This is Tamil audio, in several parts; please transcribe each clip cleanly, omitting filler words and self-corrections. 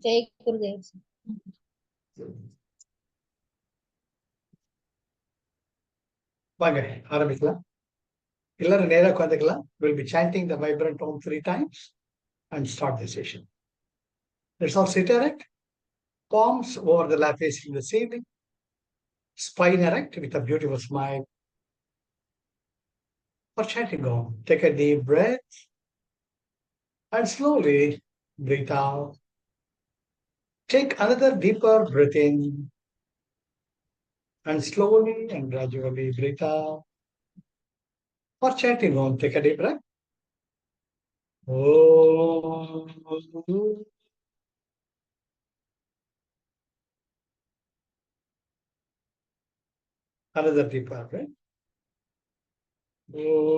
जय गुरुदेव। வாங்க ஆரம்பிக்கலாம். எல்லாரும் நேரா உட்காந்துக்கலாம். We'll be chanting the vibrant Om 3 times and start the session. Let's all sit erect. Palms over the lap facing the ceiling. Spine erect with a beautiful smile. For chanting Om, take a deep breath and slowly breathe out. Take another deeper breath in and slowly and gradually breathe out. For chanting Om, take a deep breath. Om. Another deeper breath. Om.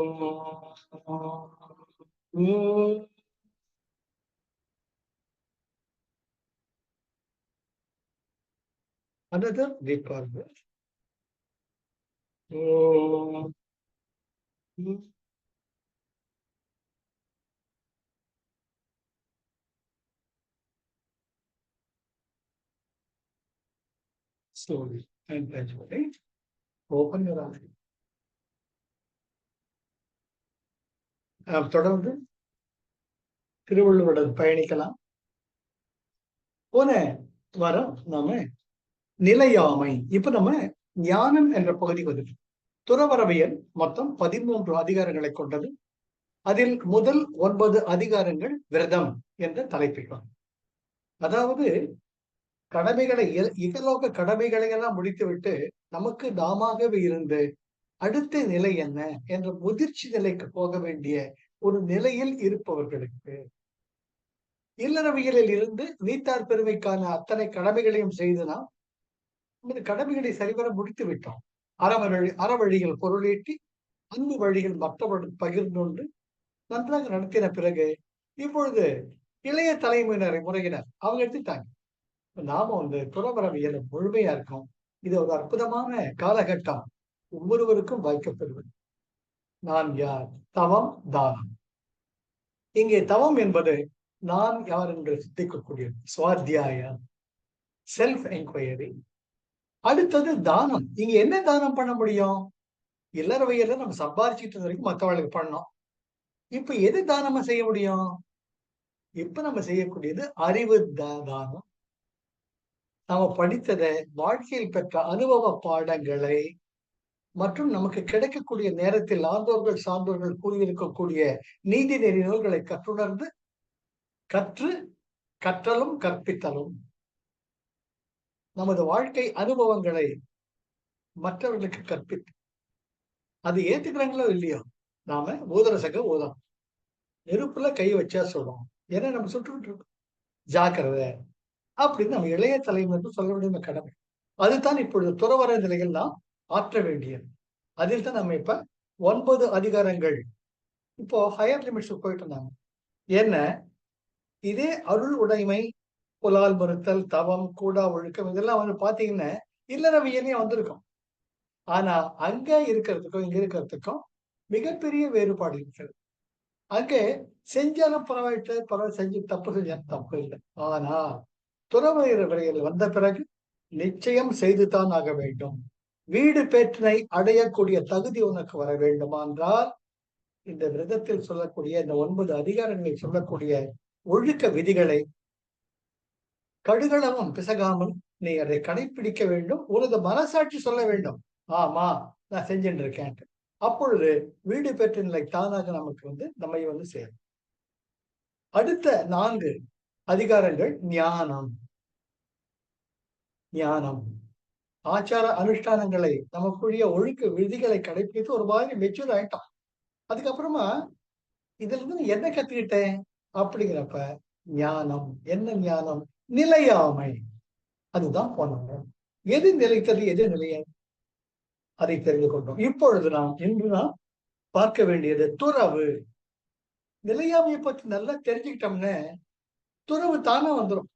Another deeper breath. Om. Slowly and gradually open your eyes. தொடர்ந்து திருவள்ளுவருடன் பயணிக்கலாம். போன வாரம் நாம நிலையாமை, இப்ப நம்ம ஞானம் என்ற பகுதி வந்துட்டு. துறவரவியல் மொத்தம் 13 அதிகாரங்களை கொண்டது. அதில் முதல் 9 அதிகாரங்கள் விரதம் என்ற தலைப்பில். அதாவது கடமைகளை, இகலோக கடமைகளை எல்லாம் முடித்துவிட்டு நமக்கு நாமவே இருந்து அடுத்த நிலை என்ன என்ற முதிர்ச்சி நிலைக்கு போக வேண்டிய ஒரு நிலையில் இருப்பவர்களுக்கு, இல்லறவியலில் இருந்து நீத்தார் பெருமைக்கான அத்தனை கடமைகளையும் செய்து நாம் இந்த கடமைகளை சரிவர முடித்து விட்டோம். அறவழிகள் பொருளீட்டி அன்பு வழிகள் மற்றவர்கள் பகிர்ந்து நன்றாக நடத்தின பிறகு இப்பொழுது இளைய தலைமுறையினர் முறையினர் அவங்க எடுத்துட்டாங்க. நாம துறவரவியல் முழுமையா இருக்கோம். இது ஒரு அற்புதமான காலகட்டம். ஒவ்வொருவருக்கும் வாய்க்கப்படுவது. நான் யார்? தவம், தானம். இங்கே தவம் என்பது நான் யார் என்று சிந்திக்கக்கூடிய சுவாத்தியாயம், செல்ஃப் என்கொயரி. அடுத்தது தானம். இங்க என்ன தானம் பண்ண முடியும்? இல்லறவியல நம்ம சம்பாதிச்சுட்டு வரைக்கும் மற்றவர்களுக்கு பண்ணோம். இப்ப எது தானமா செய்ய முடியும்? இப்ப நம்ம செய்யக்கூடியது அறிவு தானம். நாம படித்ததை, வாழ்க்கையில் பெற்ற அனுபவ பாடங்களை மற்றும் நமக்கு கிடைக்கக்கூடிய நேரத்தில் ஆண்டோர்கள் சான்றோர்கள் கூறியிருக்கக்கூடிய நீதி நெறி நூல்களை கற்றுணர்ந்து கற்றலும் கற்பித்தலும் நமது வாழ்க்கை அனுபவங்களை மற்றவர்களுக்கு கற்பித்து அது ஏத்துக்கிறாங்களோ இல்லையோ, நாம ஊதர சங்க ஊதம் நெருப்புல கை வச்சா சொல்றோம். ஏன்னா நம்ம சுட்டுக்கிட்டு இருக்கோம். ஜாக்கிரதை அப்படின்னு நம்ம இளைய தலைமுறைக்கு சொல்ல வேண்டிய கடமை. அதுதான் இப்பொழுது துறவர நிலைகள் நாம் ஆற்ற வேண்டியது. அதில் தான் நம்ம இப்ப 9 அதிகாரங்கள் இப்போ ஹையர் லிமிட்ஸ் போயிட்டு இருந்தாங்க. என்ன இதே அருள் உடைமை, புலால் மறுத்தல், தவம், கூடா ஒழுக்கம் இதெல்லாம் பாத்தீங்கன்னா இல்லறவியலையும் வந்திருக்கும். ஆனா அங்க இருக்கிறதுக்கும் இங்க இருக்கிறதுக்கும் மிகப்பெரிய வேறுபாடு இருக்கிறது. அங்கே செஞ்சாலும் பரவாயில்ல, செஞ்சு தப்பு செஞ்சாலும் தப்பு இல்லை. ஆனா துறவரையில் வந்த பிறகு நிச்சயம் செய்துதான் ஆக வேண்டும். வீடு பேற்றினை அடையக்கூடிய தகுதி உனக்கு வர வேண்டுமா என்றால் இந்த விரதத்தில் சொல்லக்கூடிய இந்த 9 அதிகாரங்களில் சொல்லக்கூடிய ஒழுக்க விதிகளை கடுகளவும் பிசகாமல் நீ அதை கடைபிடிக்க வேண்டும். உனது மனசாட்சி சொல்ல வேண்டும், ஆமா நான் செஞ்சுட்டு இருக்கேன். அப்பொழுது வீடு பெற்ற நிலை தானாக நமக்கு நம்மை சேரும். அடுத்த 4 அதிகாரங்கள் ஞானம். ஞானம் ஆச்சார அனுஷ்டானங்களை, நமக்குரிய ஒழுக்க விதிகளை கடைபிடித்து ஒரு மாதிரி மெச்சூர் ஆயிட்டோம். அதுக்கப்புறமா இதுல இருந்து என்ன கத்துக்கிட்டேன் அப்படிங்கிறப்ப ஞானம். என்ன ஞானம்? நிலையாமை. அதுதான் போனோம். எது நிலைத்தது, எது நிலையாது? அதை தெரிந்து கொண்டோம். இப்பொழுது இன்று நாம் பார்க்க வேண்டியது துறவு. நிலையாமையை பற்றி நல்லா தெரிஞ்சுக்கிட்டோம்னு துறவு தானா வந்துடும்.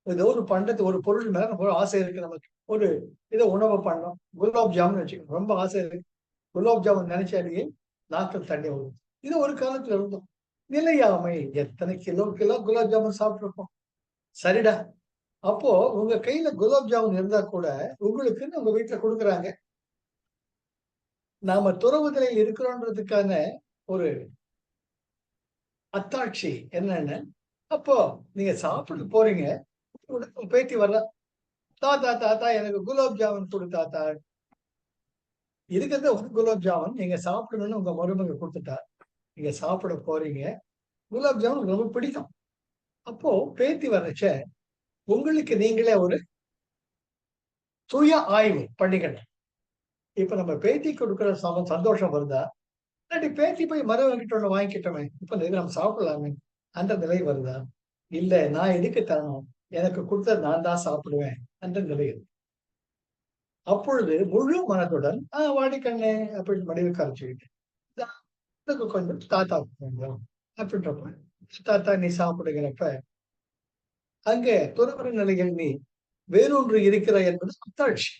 ஏதோ ஒரு பண்டத்து ஒரு பொருள் மேல ரொம்ப ஆசை இருக்கு நமக்கு. ஒரு ஏதோ உணவு பண்ணோம், குலாப் ஜாமுன் வச்சுக்கணும், ரொம்ப ஆசை இருக்கு. குலாப் ஜாமுன் நினைச்சாலேயே நாக்கில் தண்ணி வரும். இது ஒரு காலத்துல இருந்தோம். நிலையாமை, எத்தனை கிலோ குலாப் ஜாமுன் சாப்பிட்டுருப்போம். சரிடா, அப்போ உங்க கையில குலாப் ஜாமுன் இருந்தா கூட உங்களுக்குன்னு உங்க வீட்டுல கொடுக்குறாங்க. நாம துறவு நிலையில் இருக்கிறோன்றதுக்கான ஒரு அத்தாட்சி என்னன்னு, அப்போ நீங்க சாப்பிட போறீங்க, பேத்தி வர்ற, தாத்தா தாத்தா எனக்கு குலாப் ஜாமுன் கொடு தாத்தா. இருக்கிறத ஒரு குலாப் ஜாமுன் நீங்க சாப்பிடணும்னு உங்க மருமக கொடுத்துட்டா, நீங்க சாப்பிட போறீங்க. குலாப் ஜாமுன் ரொம்ப பிடிக்கும். அப்போ பேத்தி வர்றச்ச உங்களுக்கு நீங்களே ஒரு சுய ஆய்வு பண்ணிக்கணும். இப்ப நம்ம பேத்தி கொடுக்குற சந்தோஷம் வருதா, இல்லாட்டி பேத்தி போய் மருமகிட்ட ஒண்ணு வாங்கிக்கிட்டோமே, இப்ப நம்ம சாப்பிடலாமே அந்த நிலை வருதா? இல்ல, நான் எதுக்கு தரணும், எனக்கு கொடுத்தது நான் தான் சாப்பிடுவேன் அந்த நிலை. அப்பொழுது முழு மனதுடன் வாடிக்கண்ணே அப்படின்னு மடிவு கரைச்சுக்கிட்டு கொஞ்சம் தாத்தா அப்படின்றப்ப, தாத்தா நீ சாப்பிடுகிறப்ப அங்க துறவற நிலையில் நீ வேறொன்று இருக்கிற என்பது அத்தாட்சி.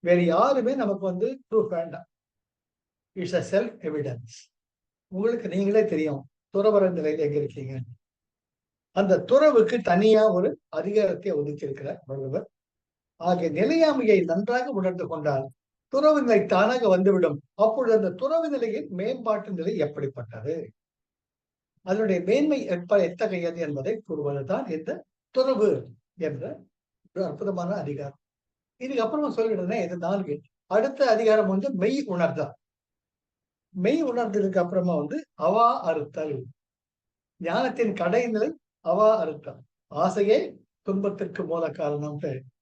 வேற யாருமே நமக்கு ப்ரூஃப் வேண்டாம். It's a self evidence. உங்களுக்கு நீங்களே தெரியும் துறவற நிலையில எங்க இருக்கீங்க. அந்த துறவுக்கு தனியா ஒரு அதிகாரத்தை ஒதுக்கி இருக்கிறார் வள்ளுவர். ஆகிய நிலையாமையை நன்றாக உணர்ந்து கொண்டால் துறவு நிலை தானாக வந்துவிடும். அப்பொழுது அந்த துறவு நிலையின் மேம்பாட்டு நிலை எப்படிப்பட்டது, அதனுடைய மேன்மை எத்தகையது என்பதை கூறுவதுதான் இந்த துறவு என்ற ஒரு அற்புதமான அதிகாரம். இதுக்கு அப்புறமா சொல்லிடுறேன், இது 4. அடுத்த அதிகாரம் மெய் உணர்தல். மெய் உணர்ந்ததுக்கு அப்புறமா அவா அறுத்தல். ஞானத்தின் கடைநிலை அவா அறுத்தல். ஆசையே துன்பத்திற்கு மூல காரணம்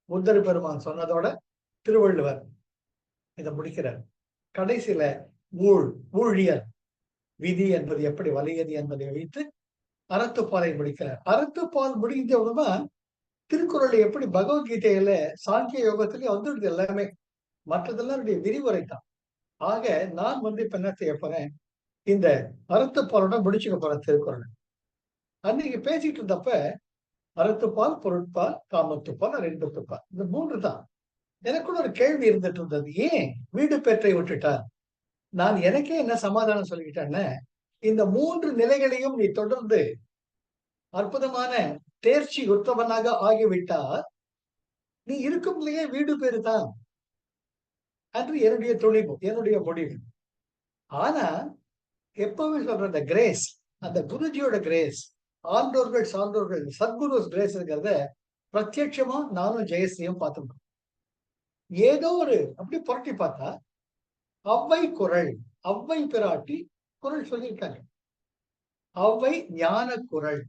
புத்தர் பெருமான் சொன்னதோட திருவள்ளுவர் இதை முடிக்கிறார். கடைசியில ஊழியர் விதி என்பது எப்படி வலியது என்பதை வைத்து அறத்துப்பாலை முடிக்கிறார். அறத்துப்பால் முடிந்த உடனே திருக்குறள் எப்படி பகவத்கீதையில சாங்கிய யோகத்திலேயே வந்துடுது எல்லாமே. மற்றதெல்லாம் விரிவுரை தான். ஆக நான் இப்ப என்ன செய்ய போறேன், இந்த அறத்துப்பாலோட முடிச்சுக்க போறேன் திருக்குறள். அன்னைக்கு பேசிட்டு இருந்தப்ப அறத்துப்பால், பொருட்பால், காமத்துப்பால், இன்பத்துப்பால், இந்த 3 தான். எனக்குள்ள ஒரு கேள்வி இருந்துட்டு இருந்தது, ஏன் வீடு பெற்றை விட்டுட்டார்? நான் எனக்கே என்ன சமாதானம் சொல்லிக்கிட்டேன்னு, இந்த 3 நிலைகளையும் நீ தொடர்ந்து அற்புதமான தேர்ச்சி உத்தவனாக ஆகிவிட்டால் நீ இருக்கும் நிலையே வீடு பேரு தான் என்று என்னுடைய துணிவு, என்னுடைய முடிவு. ஆனா எப்பவுமே சொல்ற அந்த கிரேஸ், அந்த குருஜியோட கிரேஸ், ஆண்டோர்கள் சான்றோர்கள் சத்குரு கிரேஸ் இருக்கிறத பிரத்யட்சமா நானும் ஜெயஸ்ரீயும் பார்த்துட்டோம். ஏதோ ஒரு அப்படி புரட்டி பார்த்தா அவ்வை குரல், அவ்வை பிராட்டி குரல் சொல்லியிருக்காங்க. அவ்வை ஞான குரல்.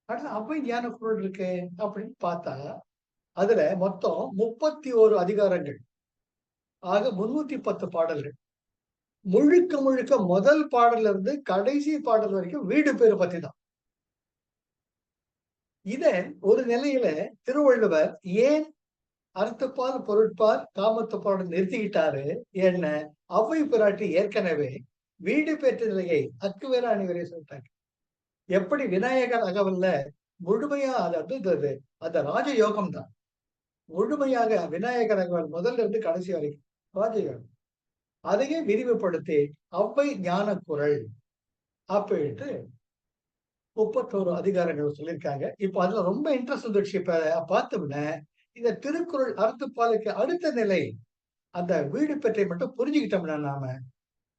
ஆனா அவ்வை ஞான குரல் இருக்கு அப்படின்னு பார்த்தா அதுல மொத்தம் 31 அதிகாரங்கள். ஆக 310 பாடல்கள். முழுக்க முழுக்க முதல் பாடல்ல இருந்து கடைசி பாடல் வரைக்கும் வீடு பேரு பத்தி தான். இத ஒரு நிலையில திருவள்ளுவர் ஏன் அறத்துப்பால், பொருட்பால், காமத்துப்பால் நிறுத்திக்கிட்டாரு என்ன, அவ்வை பிராட்டி ஏற்கனவே வீடு பெற்ற நிலையை அக்குவேற அணிவரை சொல்லிட்டாங்க. எப்படி விநாயகர் அகவல்ல முழுமையா அந்த ராஜயோகம் தான் முழுமையாக விநாயகர் அகவல் முதல்ல இருந்து கடைசி வரைக்கும் ராஜயோகம். அதையே விரிவுபடுத்தி அவ்வை ஞான குரல் அப்படின்ட்டு 31 அதிகாரங்கள் சொல்லியிருக்காங்க. இப்ப அதுல ரொம்ப இன்ட்ரெஸ்ட் வந்துடுச்சு. இப்ப பார்த்தோம்னா இந்த திருக்குறள் அறத்துப்பாலுக்கு அடுத்த நிலை அந்த வீடு பெற்றை மட்டும் புரிஞ்சுக்கிட்டோம்னா நாம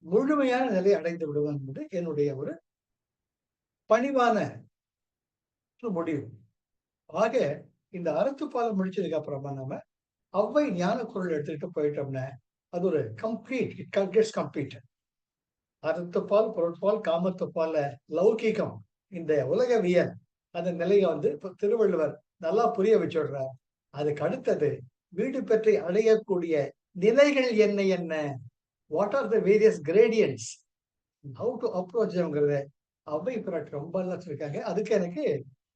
முழுமையான நிலை அடைந்து விடுவோம் என்பது என்னுடைய ஒரு பணிவான முடிவு. ஆக இந்த அறத்துப்பாலை முடிச்சதுக்கு அப்புறமா நாம அவ்வை ஞான குரல் எடுத்துக்கிட்டு போயிட்டோம்னா அது ஒரு கம்ப்ளீட். அறத்துப்பால், பொருட்பால், காமத்துப்பால லௌகீகம், இந்த உலகவியல் அந்த நிலையை இப்ப திருவள்ளுவர் நல்லா புரிய வச்சுடுறார். அதுக்கு அடுத்தது வீடு பெற்றை அடையக்கூடிய நிலைகள் என்ன என்ன, what are the various gradients, how to அப்ரோச்ங்கிறத அவ்வை பிராட்டி ரொம்ப நல்லா சொல்லியிருக்காங்க. அதுக்கு எனக்கு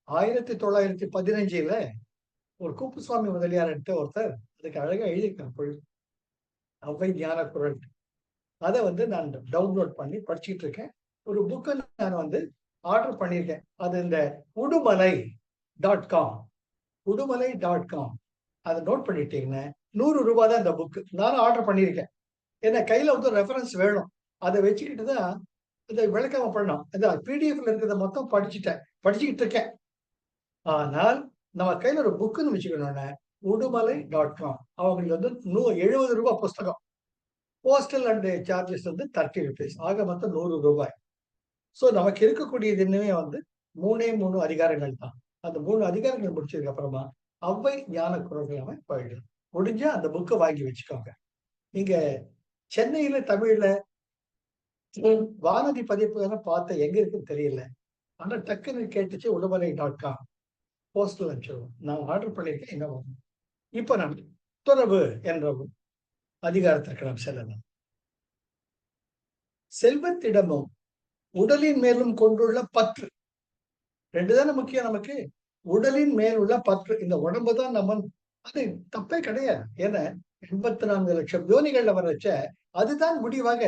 1915 ஒரு குப்புசுவாமி முதலியார் ஒருத்தர் அதுக்கு அழகா எழுதியிருக்காங்க. அவ்வை ஞான குரல். அதை நான் டவுன்லோட் பண்ணி படிச்சுட்டு இருக்கேன். ஒரு புக்கை நான் ஆர்டர் பண்ணியிருக்கேன். அது இந்த udumalai.com udumalai.com அதை நோட் பண்ணிட்டீங்கன்னா ₹100 தான் இந்த புக்கு. நானும் ஆர்டர் பண்ணியிருக்கேன். ஏன்னா கையில ரெஃபரன்ஸ் வேணும். அதை வச்சுக்கிட்டு தான் இதை விளக்காம பண்ணணும். இந்த பிடிஎஃப்ல இருக்கிறத மொத்தம் படிச்சுக்கிட்டு இருக்கேன். ஆனால் நம்ம கையில ஒரு புக்குன்னு வச்சுக்கணும்னா udumalai.com அவங்களுக்கு ₹70 புஸ்தகம். Postal and charges ₹30. ஆக மொத்தம் ₹100. ஸோ நமக்கு இருக்கக்கூடியது இன்னுமே 3 அதிகாரங்கள் தான். அந்த 3 அதிகாரங்கள் முடிச்சதுக்கு அப்புறமா அவ்வை ஞான குரல்கள் நம்ம போயிடலாம். முடிஞ்சா அந்த புக்கை வாங்கி வச்சுக்கோங்க. நீங்க சென்னையில தமிழ்ல வானதி பதிப்பு பார்த்த எங்க இருக்குன்னு தெரியல. ஆனா டக்குன்னு கேட்டுச்சு udumalai.com போஸ்டல் அனுப்பிச்சிடுவோம். நான் ஆர்டர் பண்ணியிருக்கேன். என்ன வரும் இப்ப நான் துறவு என்ற அதிகாரத்திற்கு நாம் செல்லலாம். செல்வத்திடமும் உடலின் மேலும் கொண்டுள்ள பற்று 2 தானே முக்கியம் நமக்கு. உடலின் மேல் உள்ள பற்று, இந்த உடம்பு தான் நம்ம, அது தப்பே கிடையாது. ஏன்னா 84 லட்சம் யோனிகள்ல வர்றச்ச அதுதான் முடிவாக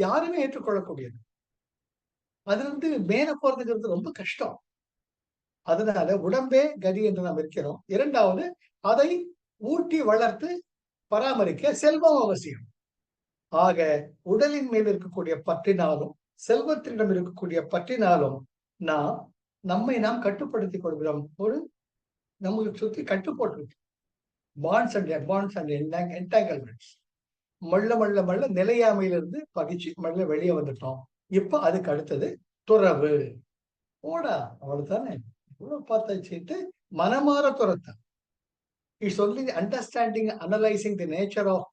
யாருமே ஏற்றுக்கொள்ளக்கூடியது. அதுல மேல போறதுங்கிறது ரொம்ப கஷ்டம். அதனால உடம்பே கதி என்று நாம் இருக்கிறோம். 2வது, அதை ஊட்டி வளர்த்து பராமரிக்க செல்வம் அவசியம். ஆக உடலின் மேல் இருக்கக்கூடிய பற்றினாலும் செல்வத்திடம் இருக்கக்கூடிய பற்றினாலும் நாம் கட்டுப்படுத்திக் கொள்கிறோம். ஒரு நமக்கு சுத்தி கட்டுப்போட்டு பாண்ட்ஸ் அண்ட் என்டாங்கிள்மெண்ட்ஸ் மள்ள நிலையாமையிலிருந்து பகிச்சு மள்ள வெளியே வந்துட்டோம். இப்ப அதுக்கு அடுத்தது துறவு. போடா அவ்வளவுதானே, இவ்வளவு பார்த்தாச்சுட்டு மனமாற துறத்தான். It's only understanding, analysing the nature of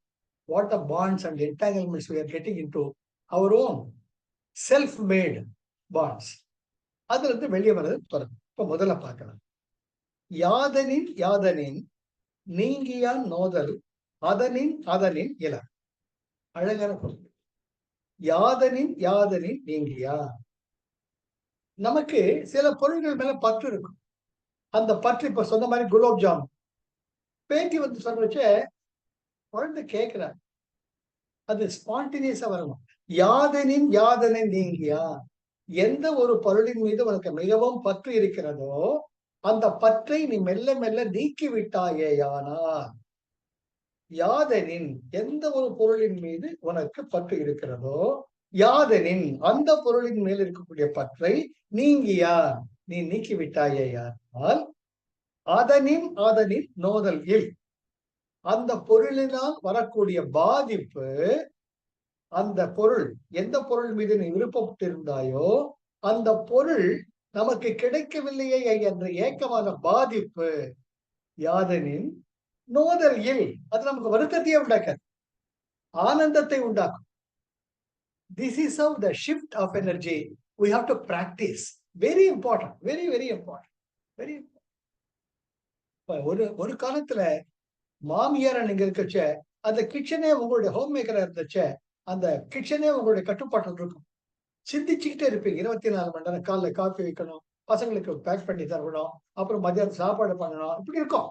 what the bonds and entanglements we are getting into our own self-made bonds. அதுல வெளியே வர்றது துறவு. இப்ப முதல்ல பார்க்கலாம். யாதனின் நீங்கியான் நோதல் அதனின் இல. அழகான பொருள். யாதனின் நீங்கியா. நமக்கு சில பொருள்கள் மேல பற்று இருக்கும். அந்த பற்று இப்ப சொன்ன மாதிரி குலோப் ஜாம் பேட்டி சொல்றச்ச குழந்தை கேட்கிறார், அது ஸ்பான்டேனியஸா வரணும். யாதனை நீங்கியா. எந்த ஒரு பொருளின் மீது உனக்கு மிகவும் பற்று இருக்கிறதோ அந்த பற்றை நீ மெல்ல மெல்ல நீக்கி விட்டாயேயானால். யாதனின் எந்த ஒரு பொருளின் மீது உனக்கு பற்று இருக்கிறதோ, யாதனின் அந்த பொருளின் மேல் இருக்கக்கூடிய பற்றை நீங்கியா நீ நீக்கி விட்டாயேயானால், அதனின் நோதல் இல் அந்த பொருளினால் வரக்கூடிய பாதிப்பு, அந்த பொருள் எந்த பொருள் மீது நீ விருப்பப்பட்டிருந்தாயோ அந்த பொருள் நமக்கு கிடைக்கவில்லையே என்ற ஏக்கமான பாதிப்பு யாதனின் நோதல் இல். அது நமக்கு வருத்தத்தையே உண்டாக்காது, ஆனந்தத்தை உண்டாக்கும். This is how the shift of energy we have to practice. Very important, very very important, very important. ஒரு காலத்துல மாமியார் நீங்க இருக்கச்ச அந்த கிச்சனே உங்களுடைய ஹோம் மேக்கரா இருந்துச்ச அந்த கிச்சனே உங்களுடைய கட்டுப்பாட்டில் இருக்கும். சிந்திச்சுக்கிட்டே இருப்பீங்க. 24 மணி நேரம். காலைல காஃபி வைக்கணும், பசங்களுக்கு பேக் பண்ணி தரணும், அப்புறம் மத்தியானம் சாப்பாடு பண்ணணும், இப்படி இருக்கும்.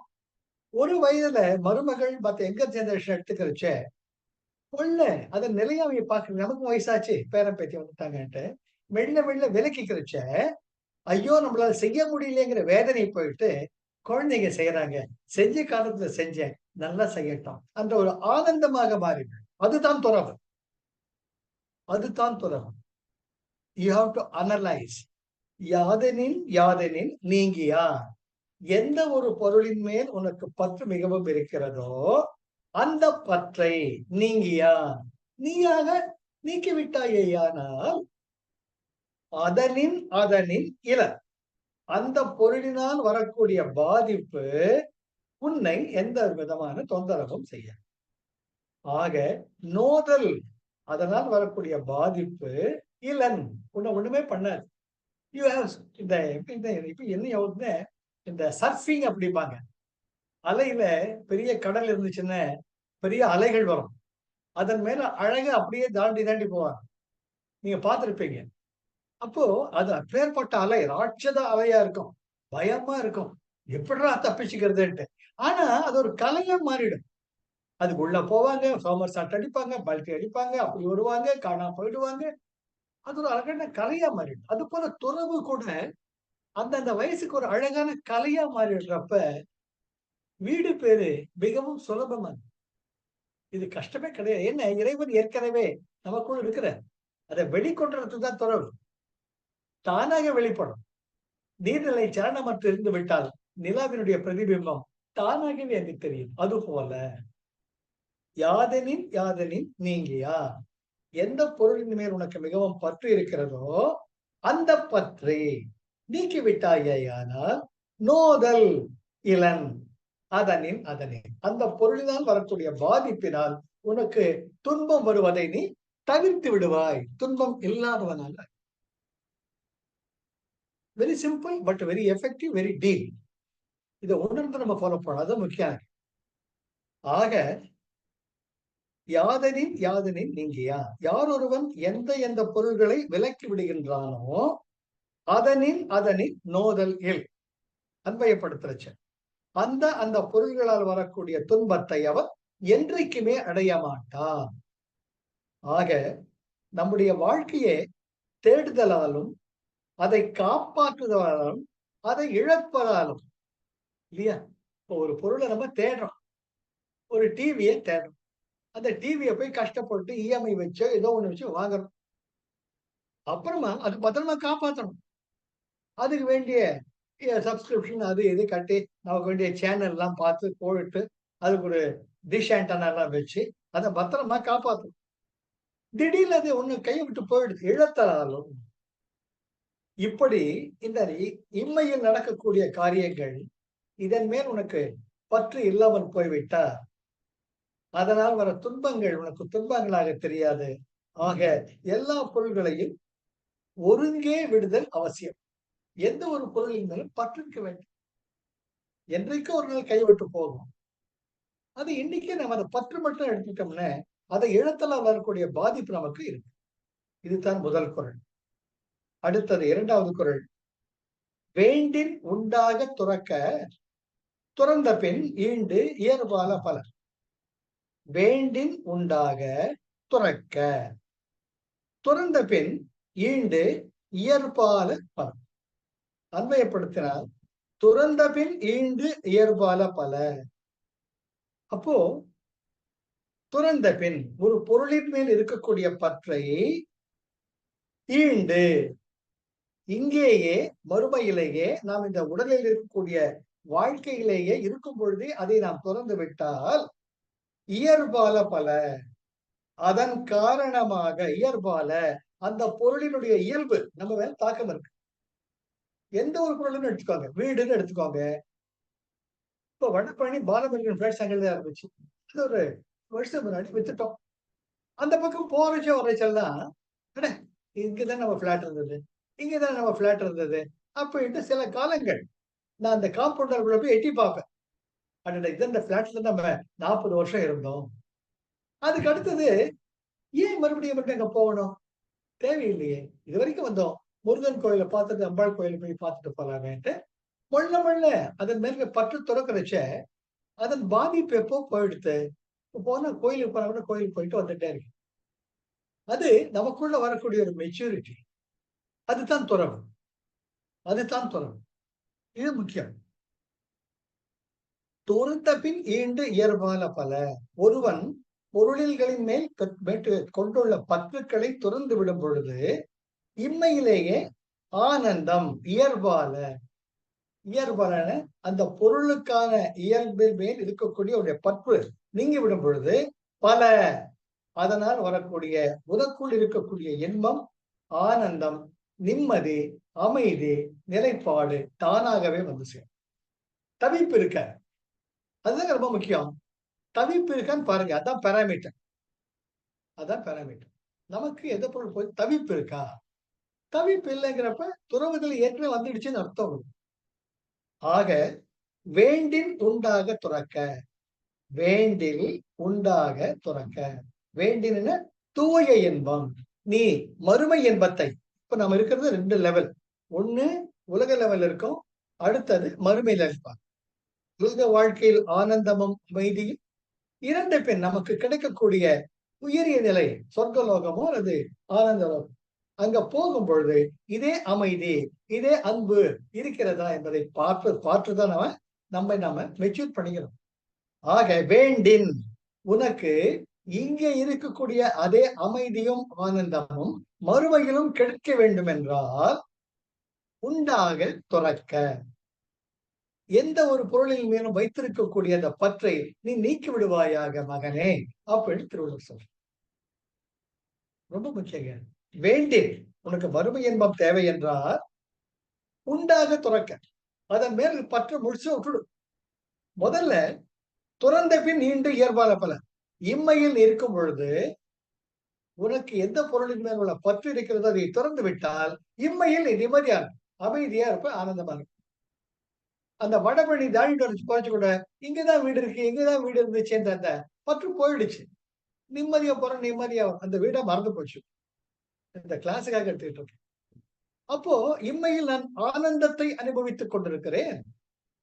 ஒரு வயதுல மருமகள் எங்க ஜெனரேஷன் எடுத்துக்கிறச்ச கொள்ள அதை நிலையாமையை பார்க்க நமக்கு வயசாச்சு, பேரன் பேத்தி வந்துட்டாங்கன்ட்டு மெல்ல விலக்கிக்கிறச்ச ஐயோ நம்மளால செய்ய முடியலங்கிற வேதனை போயிட்டு குழந்தைங்க செய்யறாங்க, செஞ்ச காலத்துல செஞ்சேன் நல்லா செய்யட்டும் அந்த ஒரு ஆனந்தமாக மாறிடு. அதுதான் துறவு. You have to analyze. யாதனின் நீங்கியா. எந்த ஒரு பொருளின் மேல் உனக்கு பற்று மிகவும் இருக்கிறதோ அந்த பற்றை நீங்கியா நீயாக நீக்கிவிட்டாயேயானால், அதனின் இல அந்த பொருளினால் வரக்கூடிய பாதிப்பு உன்னை எந்த விதமான தொந்தரவும் செய்ய. ஆக நோதல், அதனால் வரக்கூடிய பாதிப்பு இலன் உன்னை ஒண்ணுமே பண்ணாது. யூ ஹேவ் இப்ப என்ன இந்த சர்ஃபிங் அப்படிப்பாங்க. அலையில பெரிய கடல் இருந்துச்சுன்னா பெரிய அலைகள் வரும், அதன் மேல அழகா அப்படியே தாண்டி போவாங்க. நீங்க பார்த்திருப்பீங்க. அப்போ அது அப்பேற்பட்ட அலை ராட்சத அலையா இருக்கும், பயமா இருக்கும், எப்படிடா தப்பிச்சுக்கிறதுன்ட்டு. ஆனா அது ஒரு கலையா மாறிடும். அதுக்கு உள்ள போவாங்க, சோமர் சாட் அடிப்பாங்க, பல்டி அடிப்பாங்க, அப்படி வருவாங்க, காணாம போயிடுவாங்க. அது ஒரு அழகான கலையா மாறிடும். அது போல துறவு கூட அந்தந்த வயசுக்கு ஒரு அழகான கலையா மாறிடுறப்ப, வீடு பேரு மிகவும் சுலபமா இது கஷ்டமே கிடையாது. என்ன இறைவன் ஏற்கனவே நமக்குள் இருக்கிறார். அதை வெளிக்கொணர்றதுக்கு தான் துறவு. தானாக வெளிப்படும். நீர்நிலை சலனமற்று இருந்து விட்டால் நிலாவினுடைய பிரதிபிம்பம் தானாகவே அங்கு தெரியும். அதுபோல யாதெனின் யாதெனின் நீங்கியா, எந்த பொருளின் மேல் உனக்கு மிகவும் பற்று இருக்கிறதோ அந்த பற்றை நீக்கிவிட்டாயானால் நோதல் இளன் அதனின் அதனின் அந்த பொருளினால் வரக்கூடிய பாதிப்பினால் உனக்கு துன்பம் வருவதை நீ தவிர்த்து விடுவாய். துன்பம் இல்லாதவனால. Very simple but very effective, very deep. இதை உணர்ந்து நம்ம ஃபாலோ பண்ணணும். அது முக்கியம். ஆக யாதனின் யாதனின் நீங்கியா, யார் ஒருவன் எந்த எந்த பொருள்களை விலக்கி விடுகின்றானோ அதனின் அதனின் நோதல் இல் அன்பயப்படுத்துறச்ச அந்த அந்த பொருள்களால் வரக்கூடிய துன்பத்தை அவர் என்றைக்குமே அடைய மாட்டான். ஆக நம்முடைய வாழ்க்கையை தேடுதலாலும் அதை காப்பாற்றுதலாலும் அதை இழப்பதாலும் இல்லையா? இப்போ ஒரு பொருளை நம்ம தேடுறோம், ஒரு டிவியை தேடுறோம், அந்த டிவியை போய் கஷ்டப்பட்டு இஎம்ஐ வச்சோ ஏதோ ஒண்ணு வச்சு வாங்குறோம். அப்புறமா அது பத்திரமா காப்பாற்றணும். அதுக்கு வேண்டிய சப்ஸ்கிரிப்ஷன் அது இது கட்டி நமக்கு வேண்டிய சேனல் எல்லாம் பார்த்து போயிட்டு அதுக்கு ஒரு டிஷ் ஆண்டனா எல்லாம் வச்சு அதை பத்திரமா காப்பாற்றணும். திடீர்னு அது ஒண்ணு கையை விட்டு போயிடுது, இழத்தாலும் இப்படி இந்த இம்மையில் நடக்கக்கூடிய காரியங்கள் இதன் மேல் உனக்கு பற்று இல்லாமல் போய்விட்டா அதனால் வர துன்பங்கள் உனக்கு துன்பங்களாக தெரியாது. ஆக எல்லா பொருள்களையும் ஒருங்கே விடுதல் அவசியம். எந்த ஒரு பொருளின் மேலும் பற்றிருக்க வேண்டும். என்றைக்கும் ஒரு நாள் கைவிட்டு போகும். அது இன்னைக்கே நம்ம அதை பற்று மட்டும் எடுத்துட்டோம்னா அதை இழத்தலால் வரக்கூடிய பாதிப்பு நமக்கு இருக்கு. இதுதான் முதல் குறள். அடுத்தது இரண்டாவது குறள். வேண்டின் உண்டாக துறக்க துறந்த பின் ஈண்டு இயல்பால பலர். வேண்டின் உண்டாக துறக்க துறந்த பின் ஈண்டு இயற்பால பலர். அன்வயப்படுத்தினால் துறந்த பின் ஈண்டு இயற்பால பல. அப்போ துறந்த பின் ஒரு பொருளின் மேல் இருக்கக்கூடிய பற்றை ஈண்டு இங்கேயே மறுமையிலேயே நாம் இந்த உடலில் இருக்கக்கூடிய வாழ்க்கையிலேயே இருக்கும் பொழுதே அதை நாம் துறந்து விட்டால் இயற்பால பல அதன் காரணமாக இயல்பால அந்த பொருளினுடைய இயல்பு நம்ம மேல தாக்கம் இருக்கு. எந்த ஒரு பொருளும் எடுத்துக்கோங்க, வீடுன்னு எடுத்துக்கோங்க. இப்ப வடபழனி பாலமுருகன் பிளாட்ஸ் அங்கே ஆரம்பிச்சு அது ஒரு வருஷம் முன்னாடி வித்துட்டோம். அந்த பக்கம் போறச்ச வரைச்செல்லாம் இங்கதான் நம்ம பிளாட் இருந்தது, இங்கதான் நம்ம பிளாட் இருந்தது அப்படின்ட்டு சில காலங்கள் நான் அந்த காம்பவுண்டருக்குள்ள போய் எட்டி பார்ப்பேன். இந்த பிளாட்ல நம்ம 40 வருஷம் இருந்தோம். அதுக்கு அடுத்தது ஏன் மறுபடியும் அங்க போகணும்? தேவையில்லையே, இது வரைக்கும் வந்தோம், முருகன் கோயிலை பார்த்துட்டு அம்பாள் கோயிலை போய் பார்த்துட்டு போலாமேன்ட்டு மொள்ள அதன் மேல பற்று துறக்கிறச்ச அதன் பாதிப்பு எப்போ போயிடுத்து. போனா கோயிலுக்கு போனா கூட கோயிலுக்கு போயிட்டு வந்துட்டே இருக்கு. அது நமக்குள்ள வரக்கூடிய ஒரு மெச்சூரிட்டி. அதுதான் துறவு. அதுதான் துறவு. இது முக்கியம். துறந்த பின் ஈண்டு இயல்பால பல. ஒருவன் பொருளில்களின் மேல் கொண்டுள்ள பற்றுக்களை துறந்து விடும் பொழுது இம்மையிலேயே ஆனந்தம் இயல்பால இயல்பான அந்த பொருளுக்கான இயல்பில் மேல் இருக்கக்கூடிய ஒரு பற்று நீங்கி விடும் பொழுது பல அதனால் வரக்கூடிய உனக்குள் இருக்கக்கூடிய இன்பம், ஆனந்தம், நிம்மதி, அமைதி, நிலைப்பாடு தானாகவே வந்து சேரும். தவிப்பு இருக்க, அதுதான் ரொம்ப முக்கியம். தவிப்பு இருக்கான்னு பாருங்க. அதான் பாராமீட்டர். அதான் பாராமீட்டர். நமக்கு எந்த பொருள் போய் தவிப்பு இருக்கா? தவிப்பு இல்லைங்கிறப்ப துறவுகள் ஏற்கனவே வந்துடுச்சுன்னு அர்த்தம். ஆக வேண்டின் உண்டாக துறக்க, வேண்டில் உண்டாக துறக்க. வேண்டின தூய இன்பம். நீ மறுமை இன்பத்தை, இப்ப நம்ம இருக்கிறது 2 லெவல். ஒண்ணு உலக லெவல் இருக்கும், அடுத்தது மறுமையில இருப்பாங்க. உலக வாழ்க்கையில் ஆனந்தமும் அமைதியும், இறந்த பின் நமக்கு கிடைக்கக்கூடிய உயரிய நிலை சொர்க்கலோகமோ அல்லது ஆனந்த லோகம், அங்க போகும் பொழுது இதே அமைதி, இதே அன்பு இருக்கிறதா என்பதை பார்த்துதான் நாம மெச்சூர் பண்ணிக்கிறோம். ஆக வேண்டின் உனக்கு இங்கே இருக்கக்கூடிய அதே அமைதியும் ஆனந்தமும் மறுமையிலும் கிடைக்க வேண்டும் என்றால் உண்டாக துறக்க, எந்த ஒரு பொருளின் மேலும் வைத்திருக்கக்கூடிய அந்த பற்றை நீ நீக்கி விடுவாயாக மகனே அப்படின்னு திருவள்ளுவர் சொல்ற. ரொம்ப முக்கியம். வேண்டி உனக்கு மறுமை இன்பம் தேவை என்றால் உண்டாக துறக்க, அதன் மேல் பற்று முடிச்சு விட்டுடும். முதல்ல துறந்த பின் நீண்டு இயல்பான பலன். இம்மையில் இருக்கும் பொழுது உனக்கு எந்த பொருளின் மேல் உள்ள பற்று இருக்கிறதோ அதை திறந்து விட்டால் இம்மையில் நீ நிம்மதியா அமைதியா இருப்ப, ஆனந்தமா இருக்கும். அந்த வடபழனி தாண்டிட்டு குறைச்சு கூட இங்கதான் வீடு இருக்கு, இங்கதான் வீடு இருந்துச்சு என்ற அந்த பற்று போயிடுச்சு. நிம்மதியா போற, நிம்மதியா அந்த வீடை மறந்து போச்சு. இந்த கிளாஸுக்காக எடுத்துக்கிட்டு இருக்கேன். அப்போ இம்மையில் நான் ஆனந்தத்தை அனுபவித்துக் கொண்டிருக்கிறேன்.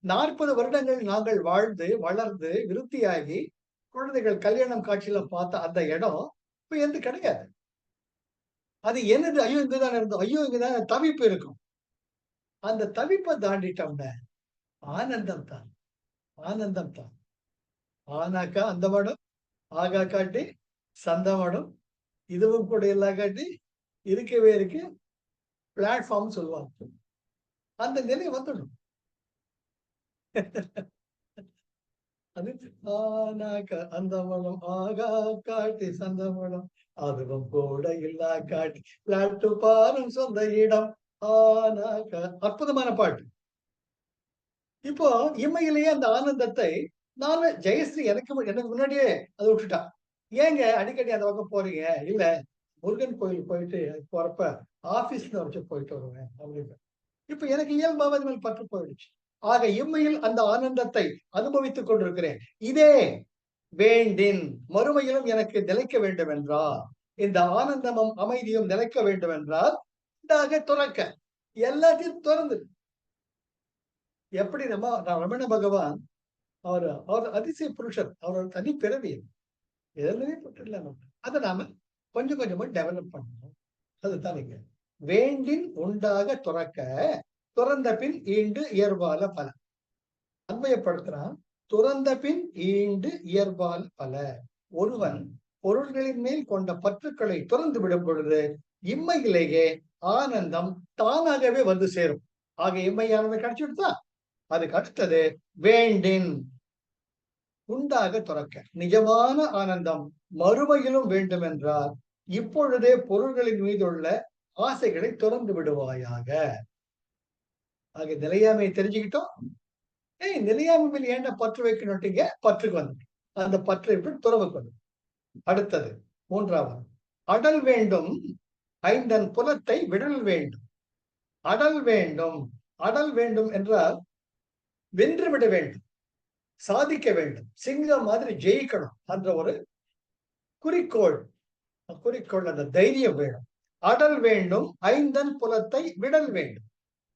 40 வருடங்கள் நாங்கள் வாழ்ந்து வளர்ந்து விருத்தியாகி குழந்தைகள் கல்யாணம் காட்சியில பார்த்த அந்த இடம் இப்ப எந்த கிடையாது. அது என்னது? ஐயோ இங்கதான் இருந்தோம், ஐயோ இங்கதான் தவிப்பு இருக்கும். அந்த தவிப்பை தாண்டிட்டோம்னா ஆனந்தம் தான், ஆனந்தம் தான். ஆனாக்கா அந்த மடம், ஆகா காட்டி சந்த மடம், இதுவும் கூட எல்லா காட்டி இருக்கவே இருக்கு பிளாட்ஃபார்ம் சொல்லுவாங்க. அந்த நிலை வந்துடும். அது அந்த மனம் ஆகா காட்டி சந்த மடம், அதுவும் கூட இல்லா காட்டி பிளாட்டு பாரும் சொந்த இடம். அற்புதமான பாட்டு. இப்போ இம்மையிலேயே அந்த ஆனந்தத்தை நானு ஜெயஸ்ரீ எனக்கு முன்னாடியே அதை விட்டுட்டான். ஏங்க அடிக்கடி அந்த பக்கம் போறீங்க? இல்ல முருகன் கோயில் போயிட்டு போறப்ப ஆபீஸ்ல வச்சு போயிட்டு வருவேன் அப்படின்னு. இப்ப எனக்கு இயல்பாக அது மேல் பற்று போயிடுச்சு. ஆக இம்மையில் அந்த ஆனந்தத்தை அனுபவித்துக் கொண்டிருக்கிறேன். இதே வேண்டின் மறுமையிலும் எனக்கு நிலைக்க வேண்டும் என்றால், இந்த ஆனந்தமும் அமைதியும் நிலைக்க வேண்டும் என்றால் துறக்க, எல்லாத்தையும் திறந்து. எப்படி ரமண பகவான் அவர் அதிசய புருஷர், அவர் தனி பிறவி, அதை நாம கொஞ்சம் கொஞ்சமா டெவலப் பண்ணணும். அதுதான் இங்க வேண்டின் உண்டாக துறக்க, துறந்த பின் ஈண்டு இயல்பால பல. அன்மையப்படுத்துறான். துறந்த பின் ஈண்டு இயல்பால் பல. ஒருவன் பொருள்களின் மேல் கொண்ட பற்றுக்களை துறந்து விடும் பொழுது இம்மையிலேயே ஆனந்தம் தானாகவே வந்து சேரும். ஆக இம்மையானது கிடைச்சுடுதா? அதுக்கு அடுத்தது வேண்டின் உண்டாக துறக்க, நிஜமான ஆனந்தம் மறுமையிலும் வேண்டும் என்றால் இப்பொழுதே பொருள்களின் மீது உள்ள ஆசைகளை துறந்து விடுவாயாக. ஆக நிலையாமையை தெரிஞ்சுக்கிட்டோம். நிலையாமையில் ஏன்டா பற்று வைக்கணுட்டீங்க? பற்றுக்கு வந்து அந்த பற்றை விட்டு துறவுக்கு வந்து. அடுத்தது மூன்றாவது, அடல் வேண்டும் ஐந்தன் புலத்தை விடல் வேண்டும். அடல் வேண்டும், அடல் வேண்டும் என்றால் வென்று விட வேண்டும், சாதிக்க வேண்டும், சிங்கம் மாதிரி ஜெயிக்கணும் என்ற ஒரு குறிக்கோள், அந்த தைரியம் வேணும். அடல் வேண்டும் ஐந்தன் புலத்தை விடல் வேண்டும்.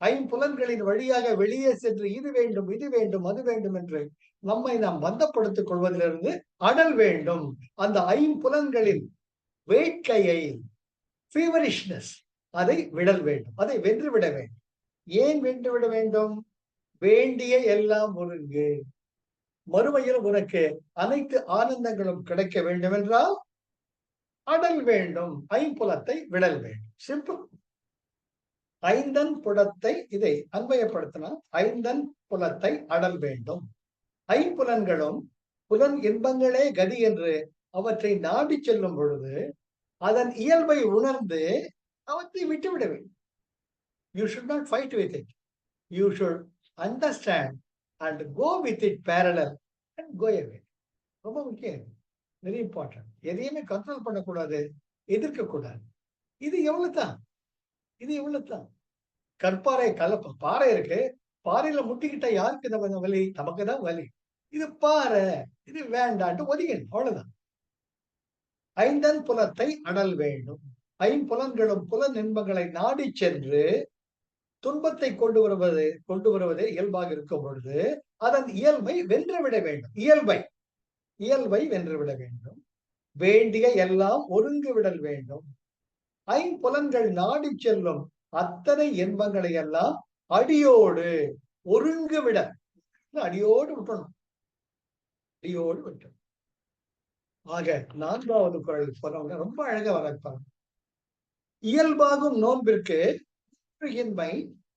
ஐம்புலன்களின் வழியாக வெளியே சென்று இது வேண்டும், இது வேண்டும், அது வேண்டும் என்று நம்மை நாம் பந்தப்படுத்திக் கொள்வதிலிருந்து அடல் வேண்டும். அந்த ஐம்புலன்களின் வேட்கையை, ஃபீவரிஷ்னஸ், அதை விடல் வேண்டும், அதை வென்றுவிட வேண்டும். ஏன் வென்றுவிட வேண்டும்? வேண்டிய எல்லாம் ஒருங்கு, மறுமையில் உனக்கு அனைத்து ஆனந்தங்களும் கிடைக்க வேண்டும் என்றால் அடல் வேண்டும், ஐம்புலத்தை விடல் வேண்டும். சிம்பிள். ஐந்தன் புலத்தை, இதை அன்வயப்படுத்தினால் ஐந்தன் புலத்தை அடல் வேண்டும். ஐம்புலன்களும் புலன் இன்பங்களே கதி என்று அவற்றை நாடி செல்லும் பொழுது அதன் இயல்பை உணர்ந்து அவற்றை விட்டுவிட வேண்டும். You should not fight with it. You should understand and go with it parallel and go away. ரொம்ப முக்கியம், வெரி இம்பார்ட்டன்ட். எதையுமே கண்ட்ரோல் பண்ணக்கூடாது, எதிர்க்க கூடாது. இது எவ்வளவுதான், இது இவ்வளவுதான். கற்பாறை கலப்பு பாறை இருக்கு, பாறையில முட்டிக்கிட்ட யாருக்கு இந்த வலி? நமக்கு தான் வலி. இது பாறை, இது வேண்டான்ட்டு ஒதுக்கணும், அவ்வளவுதான். ஐந்தன் புலத்தை அடல் வேண்டும். ஐம்புலன்களும் புலன் இன்பங்களை நாடி சென்று துன்பத்தை கொண்டு வருவதே இயல்பாக இருக்கும் பொழுது அதன் இயல்பை வென்றுவிட வேண்டும். இயல்பை, இயல்பை வென்றுவிட வேண்டும். வேண்டிய எல்லாம் ஒருங்கு விடல் வேண்டும். ஐம்புலன்கள் நாடி செல்லும் அத்தனை இன்பங்களை எல்லாம் அடியோடு ஒருங்கு விட, அடியோடு விட்டணும், அடியோடு விட்டணும். ஆக 4வது குறள் சொன்னவங்க ரொம்ப அழகா வளர்ப்பாங்க. இயல்பாகும் நோன்பிற்கு இன்மை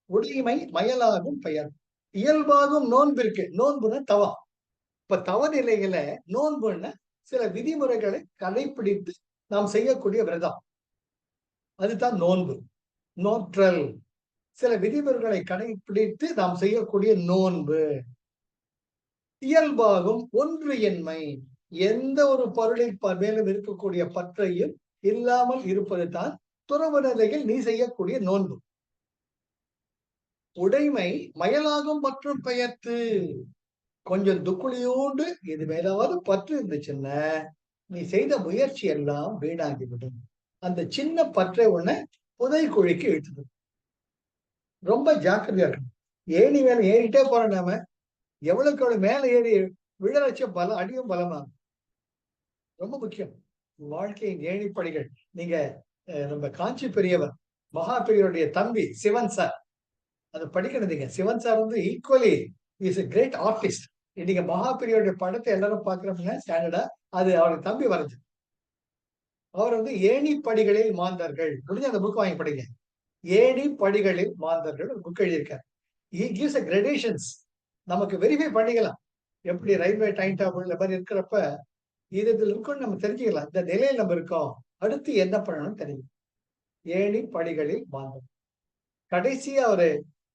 உடைமை மயலாகும் பெயர். இயல்பாகும் நோன்பிற்கு, நோன்புன தவம். இப்ப தவ நிலையில நோன்புன்னு சில விதிமுறைகளை கடைபிடித்து நாம் செய்யக்கூடிய விரதம், அதுதான் நோன்பு. நோற்றல், சில விதிமுறைகளை கடைபிடித்து நாம் செய்யக்கூடிய நோன்பு. இயல்பாகும் ஒன்று என்மை, எந்த ஒரு பொருளின் மேலும் இருக்கக்கூடிய பற்றையும் இல்லாமல் இருப்பது தான் துறவு நிலையில் நீ செய்யக்கூடிய நோன்பு. உடைமை மயலாகும் மற்றும் பெயர்த்து, கொஞ்சம் துக்குளியோண்டு இது மேலாவது பற்று இருந்துச்சுன்னா நீ செய்த முயற்சி எல்லாம் வீணாகிவிடும். அந்த சின்ன பற்றை உன்னை புதைக்குழிக்கு இழுத்துடும். ரொம்ப ஜாக்கிரதையா இருக்கும். ஏணி மேல ஏறிட்டே போற நாம எவ்வளவுக்கு எவ்வளவு மேல ஏறி விழறச்ச பலம் அடியும் பலமாகும். ரொம்ப முக்கியம் வாழ்க்கையின் ஏணிப்படிகள். நீங்க நம்ம காஞ்சி பெரியவர் மகா பெரியவருடைய தம்பி சிவன் சார் அதை படிக்கணும். நீங்க சிவன் சார் வந்து equally is a great artist. இன்னைக்கு மகா பெரியவருடைய படத்தை எல்லாரும் பாக்குறோம்னா ஸ்டாண்டர்டா அது அவருடைய தம்பி வரைஞ்சு. அவர் வந்து ஏணிப்படிகளில் மாந்தர்கள் முடிஞ்ச அந்த புக் வாங்கி படிங்க. ஏணிப்படிகளில் மாந்தர்கள் ஒரு புக் எழுதியிருக்காரு. he gives a gradations. நமக்கு வெரிஃபை பண்ணிக்கலாம். எப்படி ரயில்வே டைம் டேபிள் இந்த மாதிரி இருக்கிறப்ப இது இருக்குன்னு நம்ம தெரிஞ்சுக்கலாம். இந்த நிலையில் நம்ம இருக்கோம், அடுத்து என்ன பண்ணணும்னு தெரியும். ஏணிப்படிகளில் மாந்தர். கடைசியா அவரு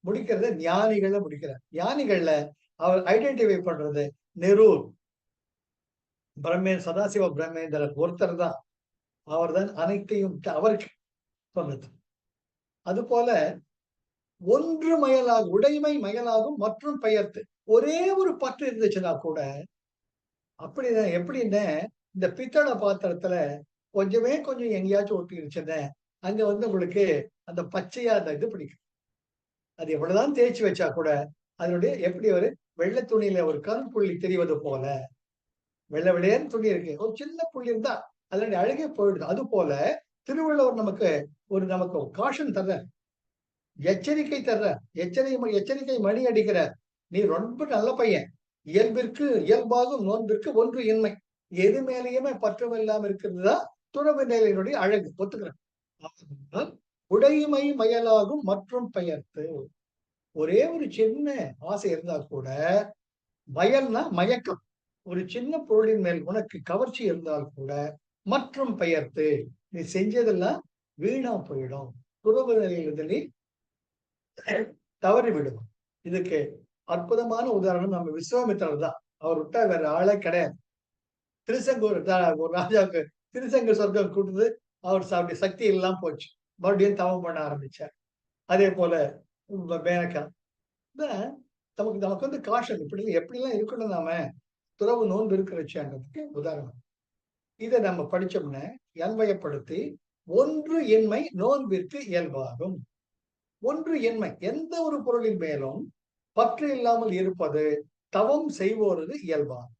முடிக்கிறத ஞானிகள்ல முடிக்கிறார். ஞானிகள்ல அவர் ஐடென்டிஃபை பண்றது நெரூர் சதாசிவ பிரம்மேந்திரர் ஒருத்தர் தான். அவர் தான் அனைத்தையும் அவருக்கு சொன்னது. அது போல ஒன்று மயலாகும் உடைமை மயலாகும் மற்றும் பெயர்த்து, ஒரே ஒரு பற்று இருந்துச்சுன்னா கூட அப்படிதான். எப்படின்னு இந்த பித்தளை பாத்திரத்துல கொஞ்சம் எங்கேயாச்சும் ஒட்டிருச்சுன்னு அங்க வந்து உங்களுக்கு அந்த பச்சையா அந்த இது பிடிக்கும். அது எவ்வளவுதான் தேய்ச்சி வச்சா கூட அதனுடைய எப்படி ஒரு வெள்ளை துணியில ஒரு கரும்புள்ளி தெரிவது போல, வெள்ளை வெள்ளையன்னு துணி இருக்கு, ஒரு சின்ன புள்ளி இருந்தா அதனுடைய அழகே போயிடுது. அது போல திருவள்ளுவர் நமக்கு காஷன் தர்ற, எச்சரிக்கை தர்ற, எச்சரிக்கை மணி அடிக்கிற. நீ ரொம்ப நல்ல பையன், இயல்பாகும் நோன்பிற்கு ஒன்று இன்மை, எது மேலேயுமே பற்றம் இல்லாம இருக்கிறது தான் துறவு நிலையினுடைய அழகு. ஒத்துக்கிறேன். உடைமை மயலாகும் மற்றும் பெயர்த்து, ஒரே ஒரு சின்ன ஆசை இருந்தா கூட, மயல்னா மயக்கம், ஒரு சின்ன பொருளின் மேல் உனக்கு கவர்ச்சி இருந்தால் கூட மற்றும் பெயர்த்து நீ செஞ்சதெல்லாம் வீணா போயிடும். துறவு நிலையில் நீ தவறி விடும். இதுக்கு அற்புதமான உதாரணம் நம்ம விஸ்வாமித்திரர் தான். அவர் விட்டா வேற ஆளே கிடையாது. திருசெங்கூர் ஒரு ராஜாவுக்கு திருசெங்கூர் சொர்க்கம் கூட்டுது, அவர் சாப்பிட்ட சக்தி எல்லாம் போச்சு, மறுபடியும் தவம் பண்ண ஆரம்பிச்சார். அதே போல மேனகா நமக்கு வந்து காஷன் எப்படிலாம் இருக்கணும் நாம துறவு நோன்பு இருக்கிறதுக்கு உதாரணம். இதை நம்ம படிச்சோம்னா அன்வயப்படுத்தி ஒன்று என்மை நோன்பிற்கு இயல்பாகும். ஒன்று என்மை, எந்த ஒரு பொருளின் மேலும் பற்று இல்லாமல் இருப்பது தவம் செய்வோரது இயல்பாகும்.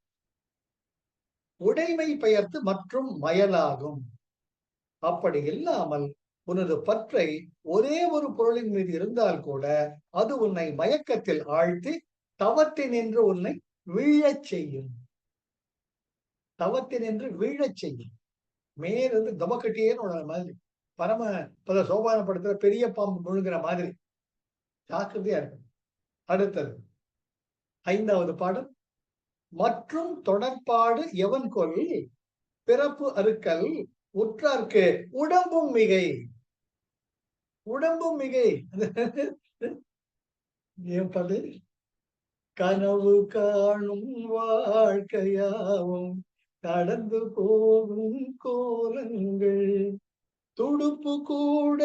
உடைமை பெயர்த்து மற்றும் மயலாகும். அப்படி இல்லாமல் உனது பற்றை ஒரே ஒரு பொருளின் மீது இருந்தால் கூட அது உன்னை மயக்கத்தில் ஆழ்த்தி தவத்தினின்று உன்னை வீழச் செய்யும். தவத்தினின்று வீழச் செய்யும். மேலிருந்து தமக்கட்டியேன்னு மாதிரி பரம சோபான படத்துல பெரிய பாம்பு முழுங்குற மாதிரி ஜாக்கிரதையா இருக்கு. அடுத்தது 5வது பாடல். மற்றும் தொடர்பாடு எவன் கொல் பிறப்பு அறுக்கல் உற்றார்க்கு உடம்பும் மிகை. உடம்பும் மிகை கனவு காணும் வாழ்க்கையாவும் கடந்து போகும் கோலங்கள் துடுப்பு கூட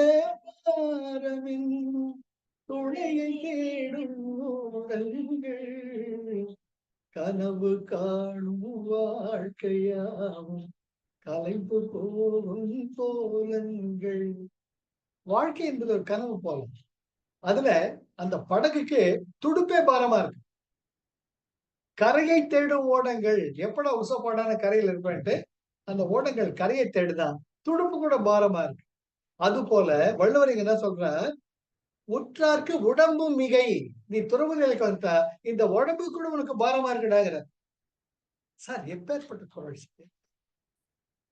மாறவின் துணையை தேடும் ஊடல்கள் கனவு காணும் வாழ்க்கையாவும் கலைப்பு போகும் கோலங்கள். வாழ்க்கை என்பது ஒரு கனவு போலும். அதுல அந்த படகுக்கு துடுப்பே பாரமா இருக்கு. கரையை தேடும் ஓடங்கள். எப்படா உசப்பாடான கரையில் இருப்பேன்ட்டு அந்த ஓடங்கள் கரையை தேடுதான். துடுப்பு கூட பாரமா இருக்கு. அது போல வள்ளுவர் இங்க என்ன சொல்றார், உற்றார்க்கு உடம்பும் மிகை. நீ துறவு நிலைக்கு வந்துட்டா இந்த உடம்பு கூட உனக்கு பாரமா இருக்குடாங்கிறார். சார் எப்பேற்பட்ட குறள்!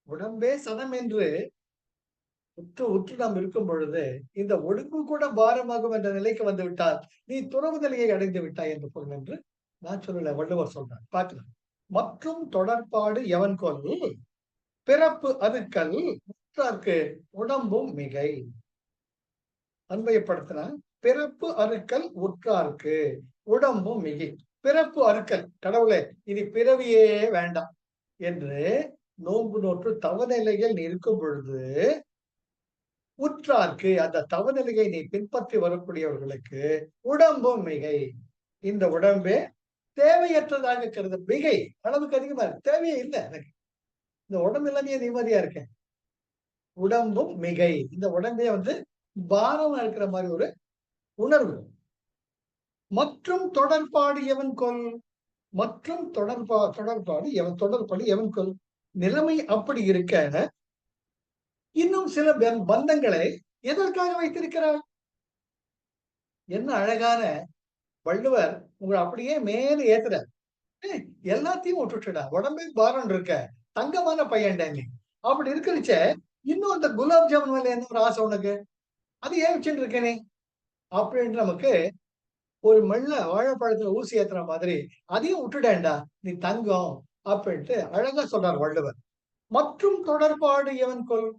உடம்பே சதம் என்று உற்று உற்று நாம் இருக்கும் பொழுது இந்த உடம்பு கூட பாரமாகும் என்ற நிலைக்கு வந்து விட்டால் நீ துறவு நிலையை அடைந்து விட்டாய் என்று பொருள் என்று நான் சொல்லல, வள்ளுவர் சொல்றார். பார்க்கலாம். மற்றும் தொடர்பாடு எவன் கொல் பிறப்பு அதுக்கல் உற்றார்க்கு உடம்பும் மிகை. அன்பயப்படுத்தின பிறப்பு அறுக்கல் உற்றார்க்கு உடம்பும் மிகை. பிறப்பு அறுக்கல், கடவுளே இனி பிறவியே வேண்டாம் என்று நோன்பு நோற்று தவநிலையில் நீ இருக்கும் பொழுது உற்றார்க்கு அந்த தவநிலையை நீ பின்பற்றி வரக்கூடியவர்களுக்கு உடம்பும் மிகை. இந்த உடம்பே தேவையற்றதாக கருது. மிகை அளவுக்கு அதிகமா இருக்கு, தேவையே இல்லை எனக்கு. இந்த உடம்பு இல்லாமையே நிம்மதியா இருக்கேன். உடம்பும் மிகை. இந்த உடம்பே பாரமா இருக்கிற மாதிரி ஒரு உணர்வு. மற்றும் தொடர்பாடு எவன் கொல். மற்றும் தொடர்பாடு எவன் கொல். நிலைமை அப்படி இருக்க இன்னும் சில பந்தங்களை எதற்காக வைத்திருக்கிறார்? என்ன அழகான வள்ளுவர் உங்களை அப்படியே மேல ஏத்துறார். எல்லாத்தையும் விட்டுட்டுடா, உடம்பே பாரம் இருக்க, தங்கமான பையன்டா நீ. அப்படி இருக்கிறச்ச இன்னும் அந்த குலாப் ஜாமுன் மேல என்ன ஒரு ஆசை உனக்கு? அது ஏன் வச்சுட்டு இருக்க நீ அப்படின்ட்டு நமக்கு ஒரு மெல்ல வாழைப்பழத்துல ஊசி ஏத்துற மாதிரி அதையும் விட்டுடேன்டா நீ தங்கம் அப்படின்ட்டு அழகா சொல்றார் வள்ளுவர். மற்றும் தொடர்பாடு எவன் கொல்.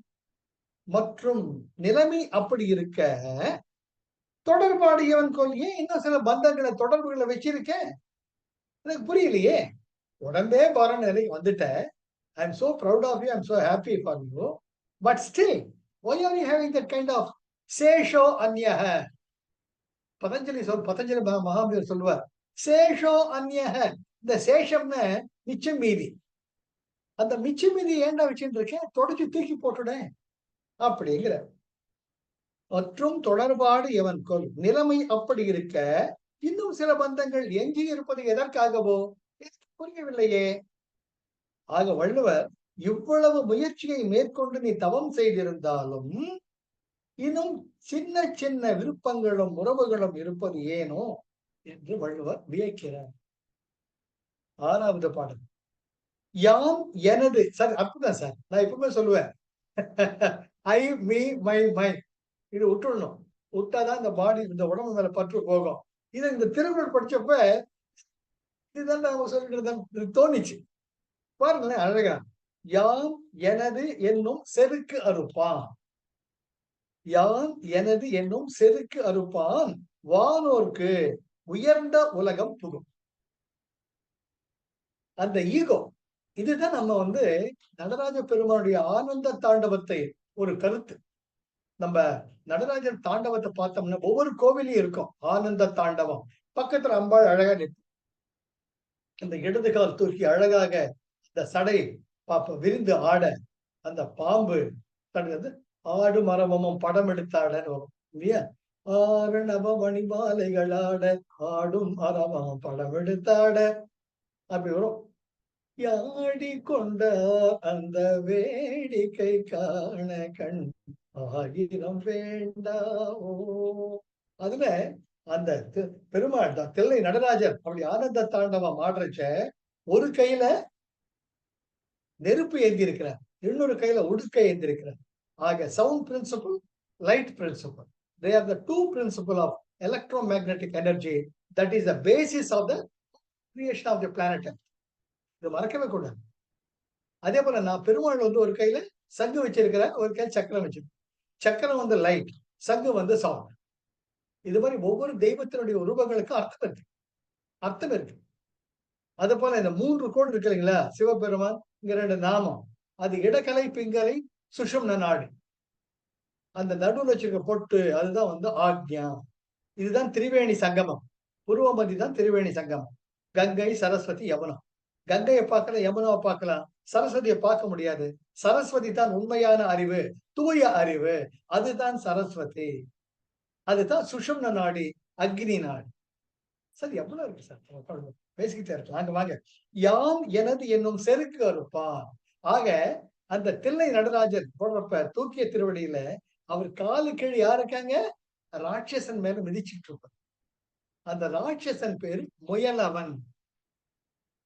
மற்றும் நிலைமை அப்படி இருக்க தொடர்பாடு எவன் கொல். ஏன் இன்னும் சில பந்தங்களை தொடர்புகளை வச்சிருக்க? எனக்கு புரியலையே. உடம்பே பாரம் நிலைக்கு வந்துட்ட. I am so proud of you, I am so happy for you, but still why are you having that kind of சேஷோ அந்யஹ. Patanjali Mahavir சொல்லுவார், சேஷோ அந்யஹ. இந்த சேஷம்னு மிச்சம் மீதி. அந்த மிச்சம் மீதி ஏண்டா வச்சுட்டு இருக்கேன், தொடச்சு தூக்கி போட்டுடேன் அப்படிங்கிற. மற்றும் தொடர்பாடு எவன் கொல். நிலைமை அப்படி இருக்க இன்னும் சில பந்தங்கள் எஞ்சி இருப்பது எதற்காகவோ புரியவில்லையே. ஆக வள்ளுவர் இவ்வளவு முயற்சியை மேற்கொண்டு நீ தவம் செய்திருந்தாலும் இன்னும் சின்ன சின்ன விருப்பங்களும் உறவுகளும் இருப்பது ஏனோ என்று வள்ளுவர் வியக்கிறார். 6வது பாடல். யாம் எனது. சார் அப்படிதான் சார், நான் எப்பவுமே சொல்லுவேன் ஐ மீ மை மை. இது விட்டுடணும். விட்டாதான் இந்த பாடி இந்த உடம்பு மேல பற்று போகும். இதை இந்த திருக்குறள் படிச்சப்ப இதுதான் நம்ம சொல்லிட்டு தோணிச்சு. பாருங்களேன் அழகா. யாம் எனது என்னும் செருக்கு அறுப்பான். யான் எனது என்னும் செருக்கு அறுப்பான் வானோர்க்கு உயர்ந்த உலகம் புகும். அந்த ஈகோ இதுதான் நம்ம நடராஜ பெருமானுடைய ஆனந்த தாண்டவத்தை ஒரு கருத்து. நம்ம நடராஜர் தாண்டவத்தை பார்த்தோம்னா ஒவ்வொரு கோவிலையும் இருக்கும் ஆனந்த தாண்டவம். பக்கத்துல அம்பாள் அழகா நிற்கும். அந்த இடது கால் தூக்கி அழகாக இந்த சடை பாப்ப விரிந்து ஆட, அந்த பாம்பு தடுக்கிறது ஆடு மரபமும் படம் எடுத்தாடன்னு வரும் இல்லையா? ஆரணவ மணிமாலைகளாட ஆடும் அரவம் படம் எடுத்தாட அப்படி வரும். யாடி கொண்ட அந்த வேடிக்கை காண கண் ஆயிரம் வேண்டாவோ. அதுல அந்த பெருமாள் தான் தில்லை நடராஜர் அப்படி ஆனந்த தாண்டவம் ஆடுறச்ச ஒரு கையில நெருப்பு ஏந்தி இருக்கிறார், இன்னொரு கையில உடுக்கை ஏந்தி இருக்கிறார். ஆக sound principle, light principle, they are the two principle of electromagnetic energy that is the basis of the creation of the planet. இது மறக்கவே கூடாது. அதே போல நான் பெருமாள் ஒரு கையில சங்கு வச்சிருக்கிறேன், ஒரு கையில சக்கரம் வச்சிருக்கேன். சக்கரம் லைட், சங்கு சவுண்ட். இது மாதிரி ஒவ்வொரு தெய்வத்தினுடைய உருவங்களுக்கு அர்த்தம் இருக்கு. அது போல இந்த 3 கோடு இருக்கு இல்லைங்களா, சிவபெருமான் இங்க 2 நாமம், அது இடக்கலை பிங்கலை சுஷும்ன நாடு. அந்த நடுவில் வச்சிருக்க பொட்டு அதுதான் ஆக்ஞா. இதுதான் திரிவேணி சங்கமம். புருவமதி தான் திரிவேணி சங்கமம். கங்கை சரஸ்வதி யமுனம். கங்கையை பார்க்கலாம், யமுனாவை பார்க்கலாம், சரஸ்வதியை பார்க்க முடியாது. சரஸ்வதி தான் உண்மையான அறிவு, தூய அறிவு. அதுதான் சரஸ்வதி. அதுதான் சுஷும்ன நாடி, அக்னி நாடு. சார் எவ்வளவு இருக்கு சார். பேசிக்கிட்டே இருக்கலாம். அங்க வாங்க. யாம் எனது என்னும் செருக்கு அறுப்பான். ஆக அந்த தில்லை நடராஜர் போடுறப்ப தூக்கிய திருவடியில அவர் காலு கீழ் யார் இருக்காங்க? ராட்சசன் மேல மிதிச்சுட்டு இருப்பார். அந்த ராட்சசன் பேரு முயலவன்.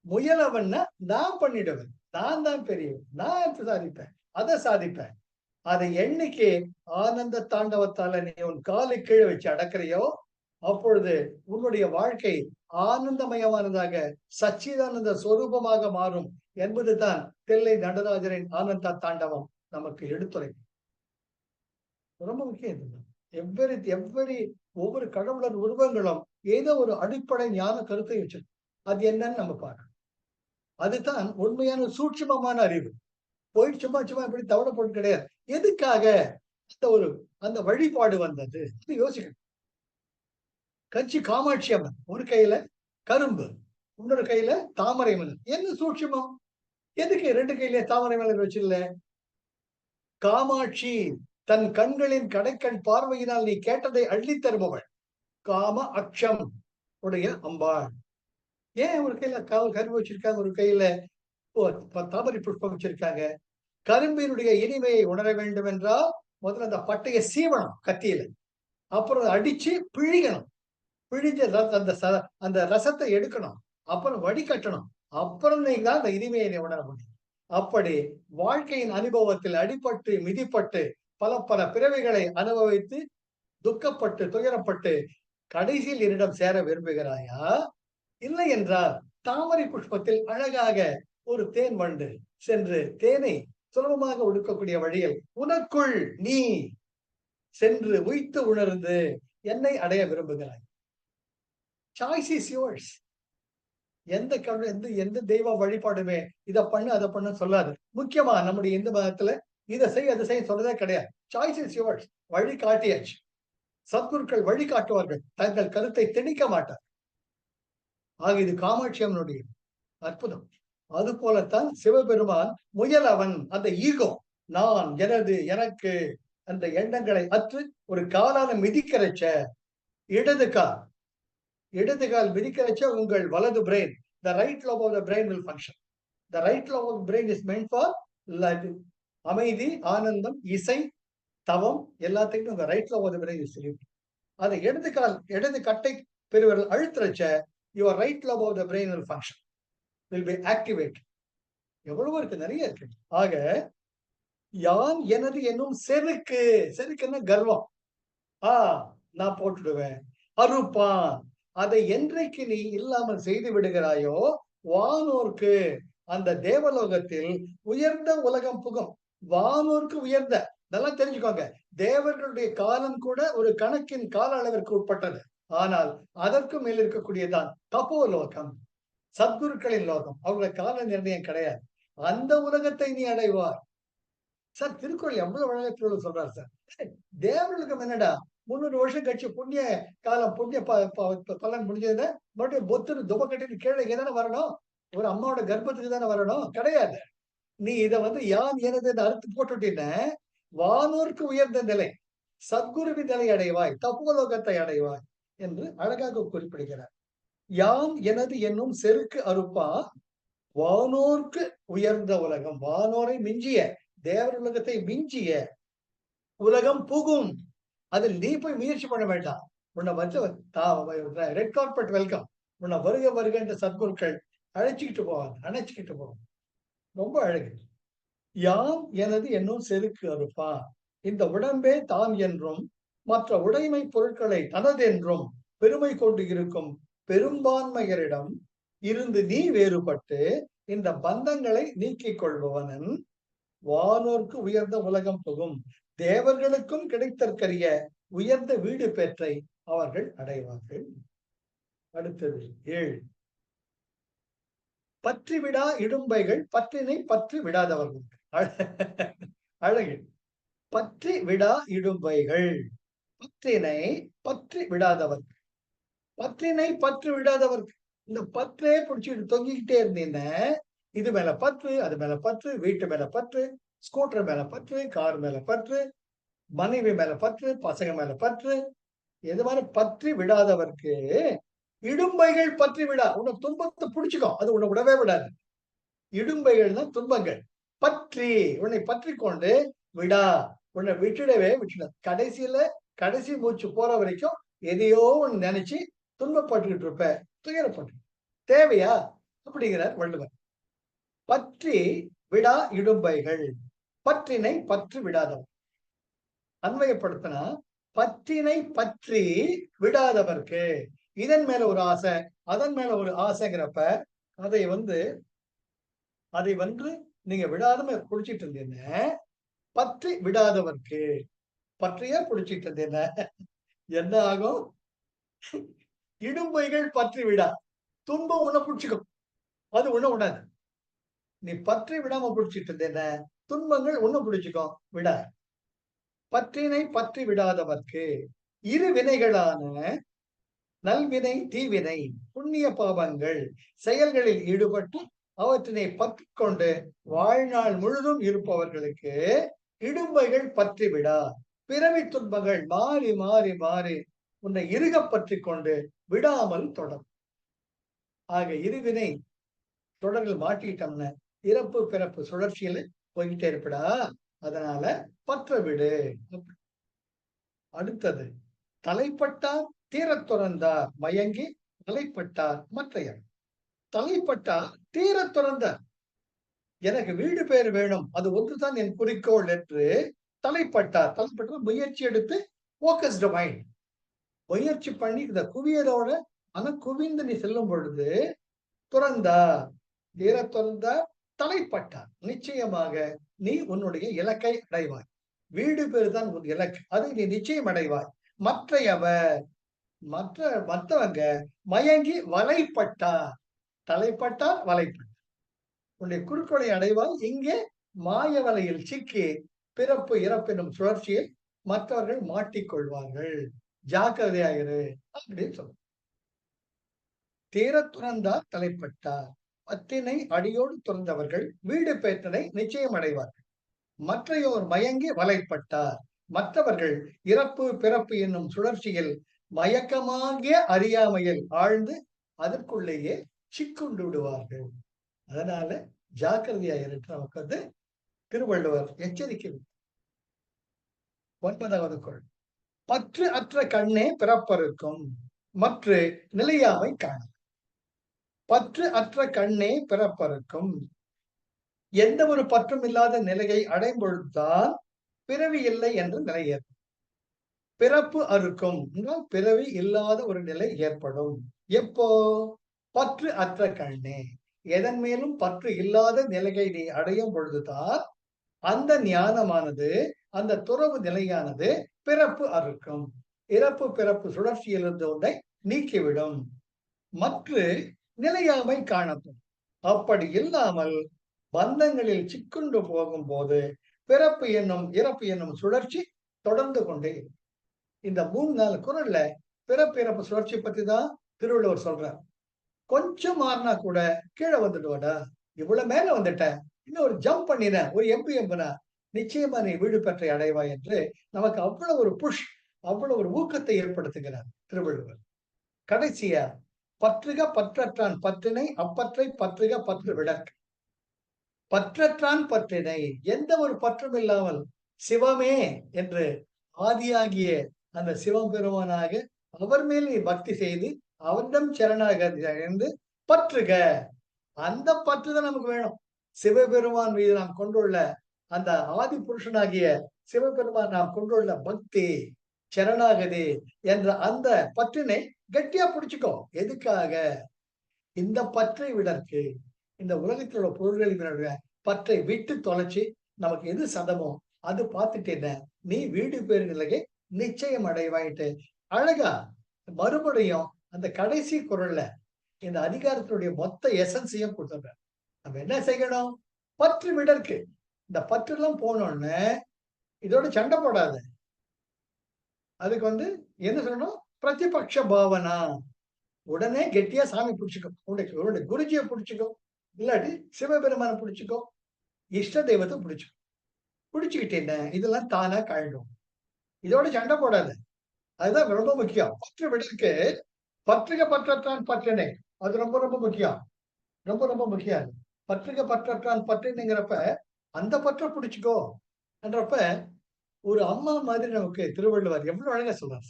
முயலவன்னா நான் பண்ணிடுவேன், நான் தான் பெரியவன், நான் சாதிப்பேன், அதை சாதிப்பேன். அதை என்னைக்கு ஆனந்த தாண்டவத்தால நீ உன் காலை கீழே வச்சு அடக்குறியோ, அப்பொழுது உன்னுடைய வாழ்க்கை ஆனந்தமயமானதாக சச்சிதானந்த சொரூபமாக மாறும் என்பதுதான் தில்லை நடராஜரின் ஆனந்த தாண்டவம் நமக்கு எடுத்துரைக்கும். ரொம்ப முக்கியம் இதுதான். எவ்வரி ஒவ்வொரு கடவுளர் உருவங்களும் ஏதோ ஒரு அடிப்படை ஞான கருத்தை வச்சிருக்கு. அது என்னன்னு நம்ம பார்க்கணும். அதுதான் உண்மையான சூட்சுமமான அறிவு. போயிட்டு சும்மா சும்மா இப்படி தவணை போட்டு கிடையாது. எதுக்காக அந்த வழிபாடு வந்தது யோசிக்கணும். கட்சி காமாட்சி அம்மன் ஒரு கையில கரும்பு, இன்னொரு கையில தாமரை மலர். என்ன சூட்சுமம்? எதுக்கு ரெண்டு கையில தாமரை மலர் வச்சிடல? காமாட்சி தன் கண்களின் கடைக்கண் பார்வையினால் நீ கேட்டதை அள்ளி தருபவள். காம அக்ஷம் உடைய அம்பாள். ஏன் ஒரு கையில கரும்பு வச்சிருக்காங்க, ஒரு கையில தாமரை புஷ்பம் வச்சிருக்காங்க? கரும்பினுடைய இனிமையை உணர வேண்டும் என்றால் முதல்ல அந்த பட்டைய சீவனம் கத்தியில, அப்புறம் அடிச்சு பிழிகணும். பிழிஞ்ச அந்த ரசத்தை எடுக்கணும், அப்புறம் வடிகட்டணும். அப்புறம் நீங்க தான் அந்த இனிமையை உணர முடியும். அப்படி வாழ்க்கையின் அனுபவத்தில் அடிபட்டு மிதிப்பட்டு பல பல பிறவிகளை அனுபவித்து துக்கப்பட்டு துயரப்பட்டு கடைசியில் என்னிடம் சேர விரும்புகிறாயா? இல்லை என்றால் தாமரை புஷ்பத்தில் அழகாக ஒரு தேன் வண்டு சென்று தேனை சுலபமாக ஒடுக்கக்கூடிய வழியில் உனக்குள் நீ சென்று உய்த்து உணர்ந்து என்னை அடைய விரும்புகிறாய். Choice is yours. எந்த தெய்வ வழிபாடுமே இதை பண்ணு அதை பண்ணு சொல்லாது. முக்கியமா நம்முடைய இந்து மதத்துல இதை செய் அதை செய்ய சொல்றதே கிடையாது. Choice is yours. வழி காட்டியாச்சு. சத்குருக்கள் வழி காட்டுவார்கள், தங்கள் கருத்தை திணிக்க மாட்டார். ஆக இது காமாட்சி அம்மனுடைய அற்புதம். அது போலத்தான் சிவபெருமான் முயலவன். அந்த ஈகோ, நான், எனது, எனக்கு, அந்த எண்ணங்களை அற்று ஒரு காலால மிதிக்கிறச்ச இடது கால் மிதிக்கிறச்ச உங்கள் வலது brain, the right lobe of the brain will function. The right lobe of the brain is meant for அமைதி, ஆனந்தம், இசை, தவம் எல்லாத்தையும் உங்க right lobe of the brain is relieved. அதை இடது கட்டை பெருவிரல் அழுத்துறச்ச your right lobe of the brain will function, will be activated. எவ்வளவோ இருக்கு, நிறைய இருக்கு. ஆக யான் எனது என்னும் செருக்குன்னா கர்வம். நான் போட்டுடுவேன், அறுப்பான். அதை என்றைக்கு நீ இல்லாமல் செய்து விடுகிறாயோ, வானோர்க்கு அந்த தேவலோகத்தில் உயர்ந்த உலகம் புகும். வானோர்க்கு உயர்ந்த, நல்லா தெரிஞ்சுக்கோங்க, தேவர்களுடைய காலம் கூட ஒரு கணக்கின் கால அளவிற்கு உட்பட்டது. ஆனால் அதற்கு மேல் இருக்கக்கூடியதான் தபோலோகம், சத்குருக்களின் லோகம். அவங்கள கால நிர்ணயம் கிடையாது. அந்த உலகத்தை நீ அடைவார். சார் திருக்குறள் எவ்வளவு அழகா சொல்றாரு சார். தேவர்களுக்கு என்னடா 300 வருஷம் கழிச்சு புண்ணிய காலம், புண்ணிய பலன் முடிஞ்சதுன்னா மறுபடியும் பொத்துன்னு துப கட்டிட்டு கீழே தானே வரணும், ஒரு அம்மாவோட கர்ப்பத்துக்கு தானே வரணும். கிடையாது. நீ இதை யான் எனது அறுத்து போட்டுட்டீங்கன்னா வானோர்க்கு உயர்ந்த நிலை, சத்குருவின் நிலை அடைவாய், தப்போலோகத்தை அடைவாய் என்று அழகாக குறிப்பிடுகிறார். யான் எனது என்னும் செருக்கு அறுப்பா வானோர்க்கு உயர்ந்த உலகம், வானோரை மிஞ்சிய, தேவர் உலகத்தை மிஞ்சிய உலகம் புகும். அதில் நீ போய் முயற்சி பண்ண வேண்டாம். உன்னை ரெட் கார்பெட் வெல்கம், உன்னை வருக என்ற சத்குருக்கள் அணைச்சுக்கிட்டு போவாங்க. ரொம்ப அழகு. யாம் எனது என்னும் செருக்கு அறுப்பா. இந்த உடம்பே தான் என்றும் மற்ற உடைமை பொருட்களை தனதென்றும் பெருமை கொண்டு இருக்கும் பெரும்பான்மையரிடம் இருந்து நீ வேறுபட்டு இந்த பந்தங்களை நீக்கிக் கொள்பவனன் வானோர்க்கு உயர்ந்த உலகம் புகும். தேவர்களுக்கும் கிடைத்தற்கரிய உயர்ந்த வீடு பெற்றை அவர்கள் அடைவார்கள். அடுத்தது 7. பற்றி விடா இடும்பைகள் பற்றினை பற்றி விடாதவர்கள். அழகு. பற்றி விடா இடும்பைகள், பற்றினை பற்றி விடாதவர்கள். பற்றினை பற்றி விடாதவர்கள். இந்த பற்றே பிடிச்சிட்டு தொங்கிக்கிட்டே இருந்தீங்கன்னா இது மேல பற்று, அது மேல பற்று, வீட்டு மேல பற்று, ஸ்கூட்டர் மேல பற்று, கார் மேல பற்று, மனைவி மேல பற்று, பசங்க மேல பற்று, எது மாதிரி பற்றி விடாதவர்க்கு இடும்பைகள் பற்றி விடா. உன்னை துன்பத்தை பிடிச்சுக்கோ, அது உன்னை விடவே விடாது. இடும்பைகள்னா துன்பங்கள். பற்றி உன்னை பற்றி கொண்டு விடா, உன்னை விட்டுடவே விட்டுட. கடைசி மூச்சு போற வரைக்கும் எதையோ ஒண்ணு நினைச்சு துன்பப்பட்டுக்கிட்டு இருப்ப, துயரப்பட்டு. தேவையா? அப்படிங்கிறார் வள்ளுவர். பற்றி விடா இடும்பைகள், பற்றினை பற்றி விடாதவர். அன்வயப்படுத்தினா, பற்றினை பற்றி விடாதவர்க்கு, இதன் மேல ஒரு ஆசை, அதன் மேல ஒரு ஆசைங்கிறப்ப அதை வந்து நீங்க விடாம புடிச்சிட்டு இருந்தீங்க. பற்றி விடாதவர்க்கு, பற்றியே புடிச்சிட்டு இருந்தீங்க, என்ன ஆகும்? இடும்பைகள் பற்றி விடா. துன்பம் உன்னை புடிச்சுக்கும், அது உன்ன விடாது. நீ பற்றி விடாம புடிச்சிட்டு இருந்தேன, துன்பங்கள் உன்னை புடிச்சுக்கும், விடா. பற்றினை பற்றி விடாதவர்க்கு இரு வினைகளான நல்வினை தீவினை புண்ணிய பாவங்கள் செயல்களில் ஈடுபட்டு அவற்றினை பற்றி கொண்டு வாழ்நாள் முழுதும் இருப்பவர்களுக்கு இடும்பைகள் பற்றி விடா. பிறவி துன்பங்கள் மாறி மாறி மாறி உன்னை இறுக பற்றி கொண்டு விடாமல் தொடரும். ஆக இருவினை தொடரில் மாட்டிட்டோம்னா இறப்பு பிறப்பு சுழற்சியில போய்கிட்டே இருப்படா. அதனால பற்ற விடு. அடுத்தது, தலைப்பட்டார் தீரத் துறந்தார் மயங்கி தலைப்பட்டார் மற்றையர். தலைப்பட்டார் தீரத் துறந்தார், எனக்கு வீடு பேர் வேணும், அது ஒன்றுதான் என் குறிக்கோள் என்று தலைப்பட்டார். தலைப்பட்டார் முயற்சி எடுத்து போக்கஸ்டு மைண்ட், முயற்சி பண்ணி இந்த குவியலோட குவிந்து நீ செல்லும் பொழுது துறந்தார், தீர துறந்தார், தலைப்பட்டார். நிச்சயமாக நீ உன்னுடைய இலக்கை அடைவாய். வீடு பேர் தான் உன் இலக்கு, அதை நீ நிச்சயம் அடைவாய். மற்றவங்க மயங்கி வலைப்பட்டார், தலைப்பட்டார் வலைப்பட்டார், உன்னுடைய குறிக்கோளை அடைவாய். இங்கே மாய வலையில் சிக்கி பிறப்பு இறப்பினும் சுழற்சியில் மற்றவர்கள் மாட்டிக்கொள்வார்கள், ஜாக்கிரதையாயிரு அப்படின்னு சொல்ல. தீர துறந்தார் தலைப்பட்டார், பத்தினை அடியோடு துறந்தவர்கள் வீடு பேற்றனை நிச்சயம் அடைவார்கள். மற்றையோர் மயங்கி வலைப்பட்டார், மற்றவர்கள் இறப்பு பிறப்பு என்னும் சுழற்சியில் மயக்கமாகிய அறியாமையில் ஆழ்ந்து அதற்குள்ளேயே சிக்குண்டு விடுவார்கள். அதனால ஜாக்கிரதையாயிரு நமக்கு வந்து திருவள்ளுவர் எச்சரிக்கை. 9வது குறள், பற்று அற்ற கண்ணே பிறப்பருக்கும் மற்ற நிலையாமை காணும். பற்று அற்ற கண்ணே பிறப்பருக்கும், எந்த ஒரு பற்றும் இல்லாத நிலையை அடையும் பொழுதுதான் பிறவி இல்லை என்ற நிலை ஏற்படும். பிறப்பு அறுக்கும் என்றால் பிறவி இல்லாத ஒரு நிலை ஏற்படும். எப்போ? பற்று அற்ற கண்ணே, எதன் மேலும் பற்று இல்லாத நிலையை நீ அடையும் பொழுதுதான் அந்த ஞானமானது, அந்த துறவு நிலையானது பிறப்பு அறுக்கும், இறப்பு பிறப்பு சுழற்சியிலிருந்து ஒன்றை நீக்கிவிடும், மற்ற நிலையாமை காணப்படும். அப்படி இல்லாமல் பந்தங்களில் சிக்குண்டு போகும் போது பிறப்பு என்னும் இறப்பு என்னும் சுழற்சி தொடர்ந்து கொண்டே. இந்த 3-4 குறள்ல பிறப்பு இறப்பு சுழற்சி பத்தி தான் திருவள்ளுவர் சொல்றார். கொஞ்சம் மாறினா கூட கீழே வந்துடுவாடா, இவ்வளவு மேல வந்துட்ட, இன்னும் ஒரு ஜம்ப் பண்ணின, ஒரு எம்புனா நிச்சயமா நீ வீடு பெற்றை அடைவாய் என்று நமக்கு அவ்வளவு ஒரு புஷ், அவ்வளவு ஒரு ஊக்கத்தை ஏற்படுத்துகிறார் திருவள்ளுவர். கடைசியா, பற்றுக பற்றற்றான் பற்றினை அப்பற்றை பற்றுக பற்று விடற்கு. பற்றற்றான் பற்றினை, எந்த ஒரு பற்றும் இல்லாமல் சிவமே என்று ஆதியாகிய அந்த சிவபெருமானாக அவர் மேல் நீ பக்தி செய்து அவரிடம் சரணாக இருந்து பற்றுக, அந்த பற்றுதான் நமக்கு வேணும். சிவபெருமான் மீது நாம் கொண்டுள்ள அந்த ஆதி புருஷனாகிய சிவபெருமான் நாம் கொண்டுள்ள பக்தி, சரணாகதி என்ற அந்த பற்றினை கட்டியா பிடிச்சுக்கோ. எதுக்காக? இந்த பற்றை விடற்கு, இந்த உலகத்தில் உள்ள பொருள்களுடைய பற்றை விட்டு தொலைச்சு நமக்கு எது சதமோ அது பார்த்துட்டேன நீ வீடு பேரு நிலையை நிச்சயம் அடைவாயிட்டு அழகா மறுபடியும் அந்த கடைசி குறள்ல இந்த அதிகாரத்தினுடைய மொத்த எசன்ஸையும் கொடுத்துடுற. நம்ம என்ன செய்யணும்? பற்று விடற்கு. இந்த பற்று எல்லாம் போனோன்னு இதோட சண்டை போடாத. அதுக்கு வந்து என்ன சொல்லணும்? பிரதிபக்ஷ பாவனா. உடனே கெட்டியா சாமி பிடிச்சுக்கோ, உன்னுடைய குருஜியை பிடிச்சுக்கோ, இல்லாட்டி சிவபெருமான பிடிச்சுக்கோ, இஷ்ட தெய்வத்தை பிடிச்சுக்கோ. பிடிச்சுக்கிட்டேன் இதெல்லாம் தானா கழண்டும். இதோட சண்டை போடாது, அதுதான் ரொம்ப முக்கியம். பற்று விடற்கு பற்றுக பற்றற்றான் பற்றினை, அது ரொம்ப ரொம்ப முக்கியம். ரொம்ப ரொம்ப முக்கியம். பற்றுக பற்றற்றான் பற்றினைங்கிறப்ப அந்த பற்ற பிடிச்சுக்கோ என்றப்ப ஒரு அம்மா மாதிரி நமக்கு திருவள்ளுவர் எவ்வளவு அழகா சொல்றாரு.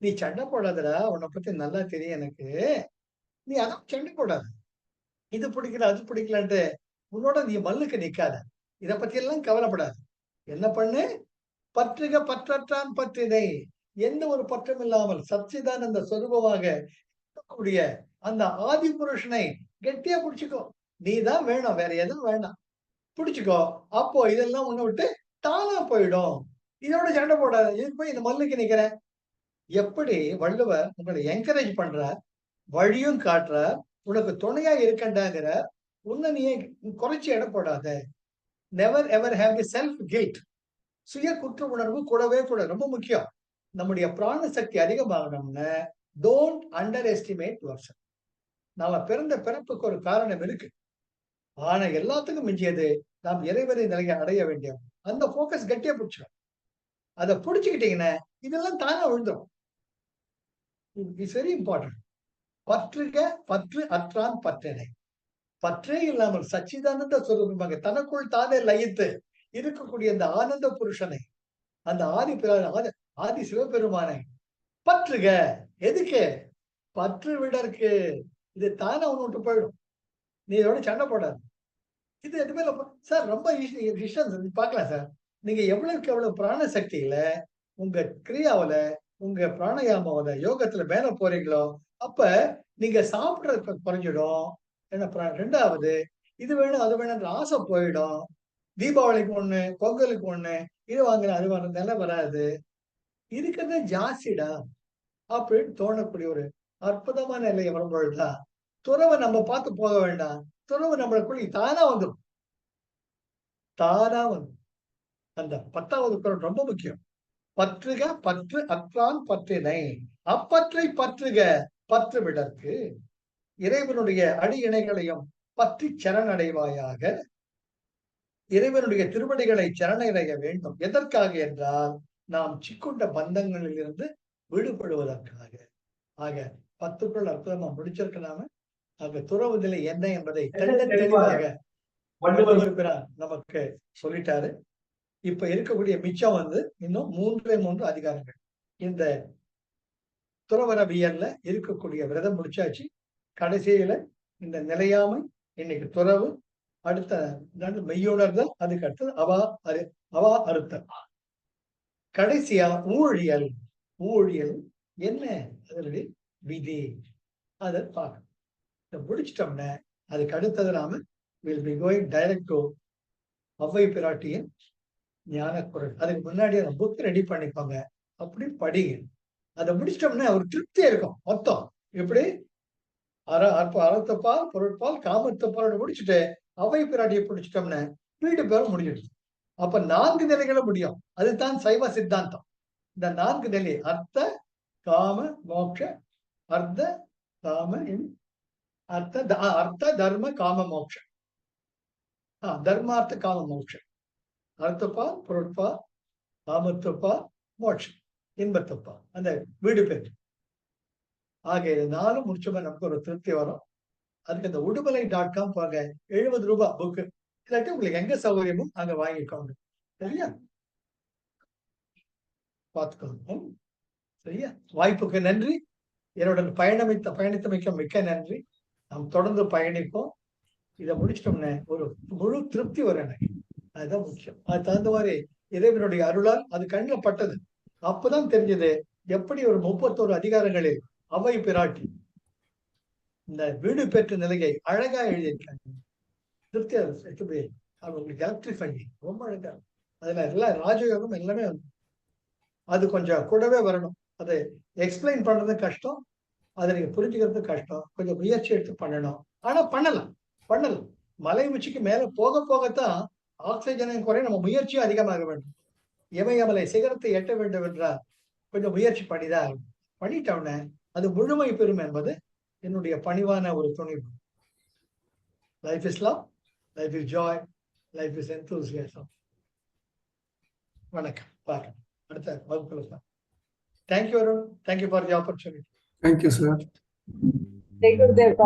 நீ சண்டை போடாதடா, உன்னை பத்தி நல்லா தெரியும் எனக்கு. நீ அதான் சண்டை போடாத. இது பிடிக்கல அது பிடிக்கலன்ட்டு உன்னோட நீ மல்லுக்கு நிக்காத. இத பத்தி எல்லாம் கவலைப்படாத. என்ன பண்ணு? பற்றுக பற்றற்றான் பற்றினை. எந்த ஒரு பற்றும் இல்லாமல் சச்சிதானந்த சொரூபமாக இருக்கக்கூடிய அந்த ஆதி புருஷனை கெட்டியா புடிச்சுக்கோ. நீ தான் வேணும், வேற எதுவும் வேண்டாம். புடிச்சுக்கோ. அப்போ இதெல்லாம் உன்னை விட்டு தானா போயிடும். இதோட சண்டை போடாத. இதுக்கு போய் இந்த மல்லுக்கு நிக்கிறேன். எப்படி வள்ளுவர் உங்களை என்கரேஜ் பண்றார், வழியும் காட்டுறார், உனக்கு துணையா இருக்கண்டாங்கிறார். உன்னை நீ குறைச்சு எடை போடாத. Never ever have the self guilt. சுய குற்ற உணர்வு கூடவே கூட ரொம்ப முக்கியம். நம்முடைய பிராண சக்தி அதிகமாகணும்னு டோன்ட் அண்டர் எஸ்டிமேட் யுவர்செல்ஃப். நாம பிறந்த பிறப்புக்கு ஒரு காரணம் இருக்கு. ஆனா எல்லாத்துக்கும் மிஞ்சியது நாம் இறைவனை நிலையை அடைய வேண்டிய அந்த போக்கஸ் கட்டியா பிடிச்சிடும். அதை பிடிச்சுக்கிட்டீங்கன்னா இதெல்லாம் தானா விழுந்துடும். It's very important. பற்றுக பற்று அற்றான் பற்றினை. பற்றே இல்லாமல் சச்சிதானந்த சுரூபமாக தனக்குள் தானே லயித்து இருக்கக்கூடிய அந்த ஆனந்த புருஷனை, அந்த ஆதி சிவபெருமானை பற்றுக. எதுக்கு? பற்று விடற்கு. இது தானே அவனு விட்டு போயிடும். நீ இதோட சண்டை போடாது. இது எதுவுமே சார் ரொம்ப விஷயம் பார்க்கலாம் சார். நீங்க எவ்வளவுக்கு எவ்வளவு பிராண சக்தியில உங்க கிரியாவில உங்க பிராணயாமாவில யோகத்துல மேல போறீங்களோ அப்ப நீங்க சாப்பிடுறது குறைஞ்சிடும். என்ன ரெண்டாவது இது வேணும் அது வேணும்ன்ற ஆசை போயிடும். தீபாவளிக்கு ஒண்ணு, பொங்கலுக்கு ஒண்ணு, இது வாங்குற அது வாங்குற நிலை வராது. இருக்கிறது ஜாஸ்திடா அப்படின்னு தோணக்கூடிய ஒரு அற்புதமான நிலையை வரும்பொழுதுதான் துறவை நம்ம பார்த்து போக வேண்டாம். துறவு நம்மளுக்குள்ள தானா வந்துடும். தானா வந்து அந்த 10வது குறள் ரொம்ப முக்கியம். பற்றுக பற்று அற்றான் பற்றினை, அப்பற்றை பற்றுக பற்று விடற்கு. இறைவனுடைய அடி இணைகளையும் பற்றி சரணடைவாயாக. இறைவனுடைய திருவடிகளை சரணடைய வேண்டும். எதற்காக என்றால் நாம் சிக்குண்ட பந்தங்களில் இருந்து விடுபடுவதற்காக. ஆக 10 அற்புதமா முடிச்சிருக்கலாம. ஆக துறவு நிலை என்ன என்பதை தெளிவாக நமக்கு சொல்லிட்டாரு. இப்ப இருக்கக்கூடிய மிச்சம் இன்னும் 3 அதிகாரங்கள். இந்த துறவரவியல்ல இருக்கக்கூடிய விரதம் முடிச்சாச்சு. கடைசியில இந்த நிலையாமை, இன்னைக்கு துறவு, அடுத்த மெய்யுணர்தல், அதுக்கு அடுத்தது அவா அறுத்தல், கடைசியா ஊழியல். ஊழியல் என்ன? அதனுடைய விதி. அதை பார்க்கணும். இதை முடிச்சிட்டோம்னா அதுக்கு அடுத்தது நாம will be going direct to Avvai பிராட்டியின் ஞான குரல். அதுக்கு முன்னாடி அந்த புக் ரெடி பண்ணிப்பாங்க. அப்படி படிங்க. அதை முடிச்சிட்டோம்னா ஒரு திருப்தியா இருக்கும். மொத்தம் எப்படி அறத்தப்பால் பொருட்பால் காமத்தப்பால் முடிச்சுட்டு ஒளவை பிராட்டியை பிடிச்சிட்டோம்னா வீடு பேரும் முடிஞ்சிடுச்சு. அப்ப 4 நிலைகளும் முடியும். அதுதான் சைவ சித்தாந்தம். இந்த 4 நிலை அர்த்த காம மோட்ச, அர்த்த காம அர்த்த தர்ம காம மோட்சம். தர்மார்த்த காம மோட்சம். அர்த்தப்பால் பொருட்பால் காமத்துப்பால் மோட்சம் இன்பத்துப்பால் அந்த வீடு பேர். ஆக இது 4 முடிச்சோம்னா நமக்கு ஒரு திருப்தி வரும். அதுக்கு இந்த udumalai.com போங்க. 70 ரூபாய் புக்கு. இல்லாட்டி உங்களுக்கு எங்க சௌகரியமும் அங்க வாங்கிக்கோங்க. சரியா? பார்த்துக்கோங்க. சரியா? வாய்ப்புக்கு நன்றி. என்னுடன் பயணித்தமைக்க மிக்க நன்றி. நாம் தொடர்ந்து பயணிப்போம். இதை முடிச்சிட்டோம்னா ஒரு முழு திருப்தி வரும் எனக்கு. அதுதான் முக்கியம். அது தகுந்த மாதிரி இறைவனுடைய அருளால் அது கண்ணில் பட்டது. அப்பதான் தெரிஞ்சது எப்படி ஒரு 31 அதிகாரங்களில் ஒளவை பிராட்டி இந்த வீடு பெற்ற நிலையை அழகா எழுதியிருக்காங்க. திருப்தியா அவங்களுக்கு எலக்ட்ரிஃபை ரொம்ப அழகா. அதுல எல்லாம் ராஜயோகம் எல்லாமே அது கொஞ்சம் கூடவே வரணும். அதை எக்ஸ்பிளைன் பண்றது கஷ்டம். அதை நீங்க புரிஞ்சுக்கிறது கஷ்டம். கொஞ்சம் முயற்சி எடுத்து பண்ணணும். ஆனா பண்ணலாம். மலை உச்சிக்கு மேல போக போகத்தான் ஆக்சிஜனின் குறை நம்ம முயற்சியும் அதிகமாக வேண்டும். இமயமலை சிகரத்தை எட்ட வேண்டும் என்றால் கொஞ்சம் முயற்சி பண்ணிதான் பண்ணிட்டோம்னா அது முழுமை பெறும் என்பது என்னுடைய பணிவான ஒரு துணிவு. Life is love, life is joy, life is enthusiasm. வணக்கம். பார்க்கலாம் அடுத்த வகுப்புல. Thank you Arun. Thank you for the opportunity. Thank you, sir. Jai Gurudev.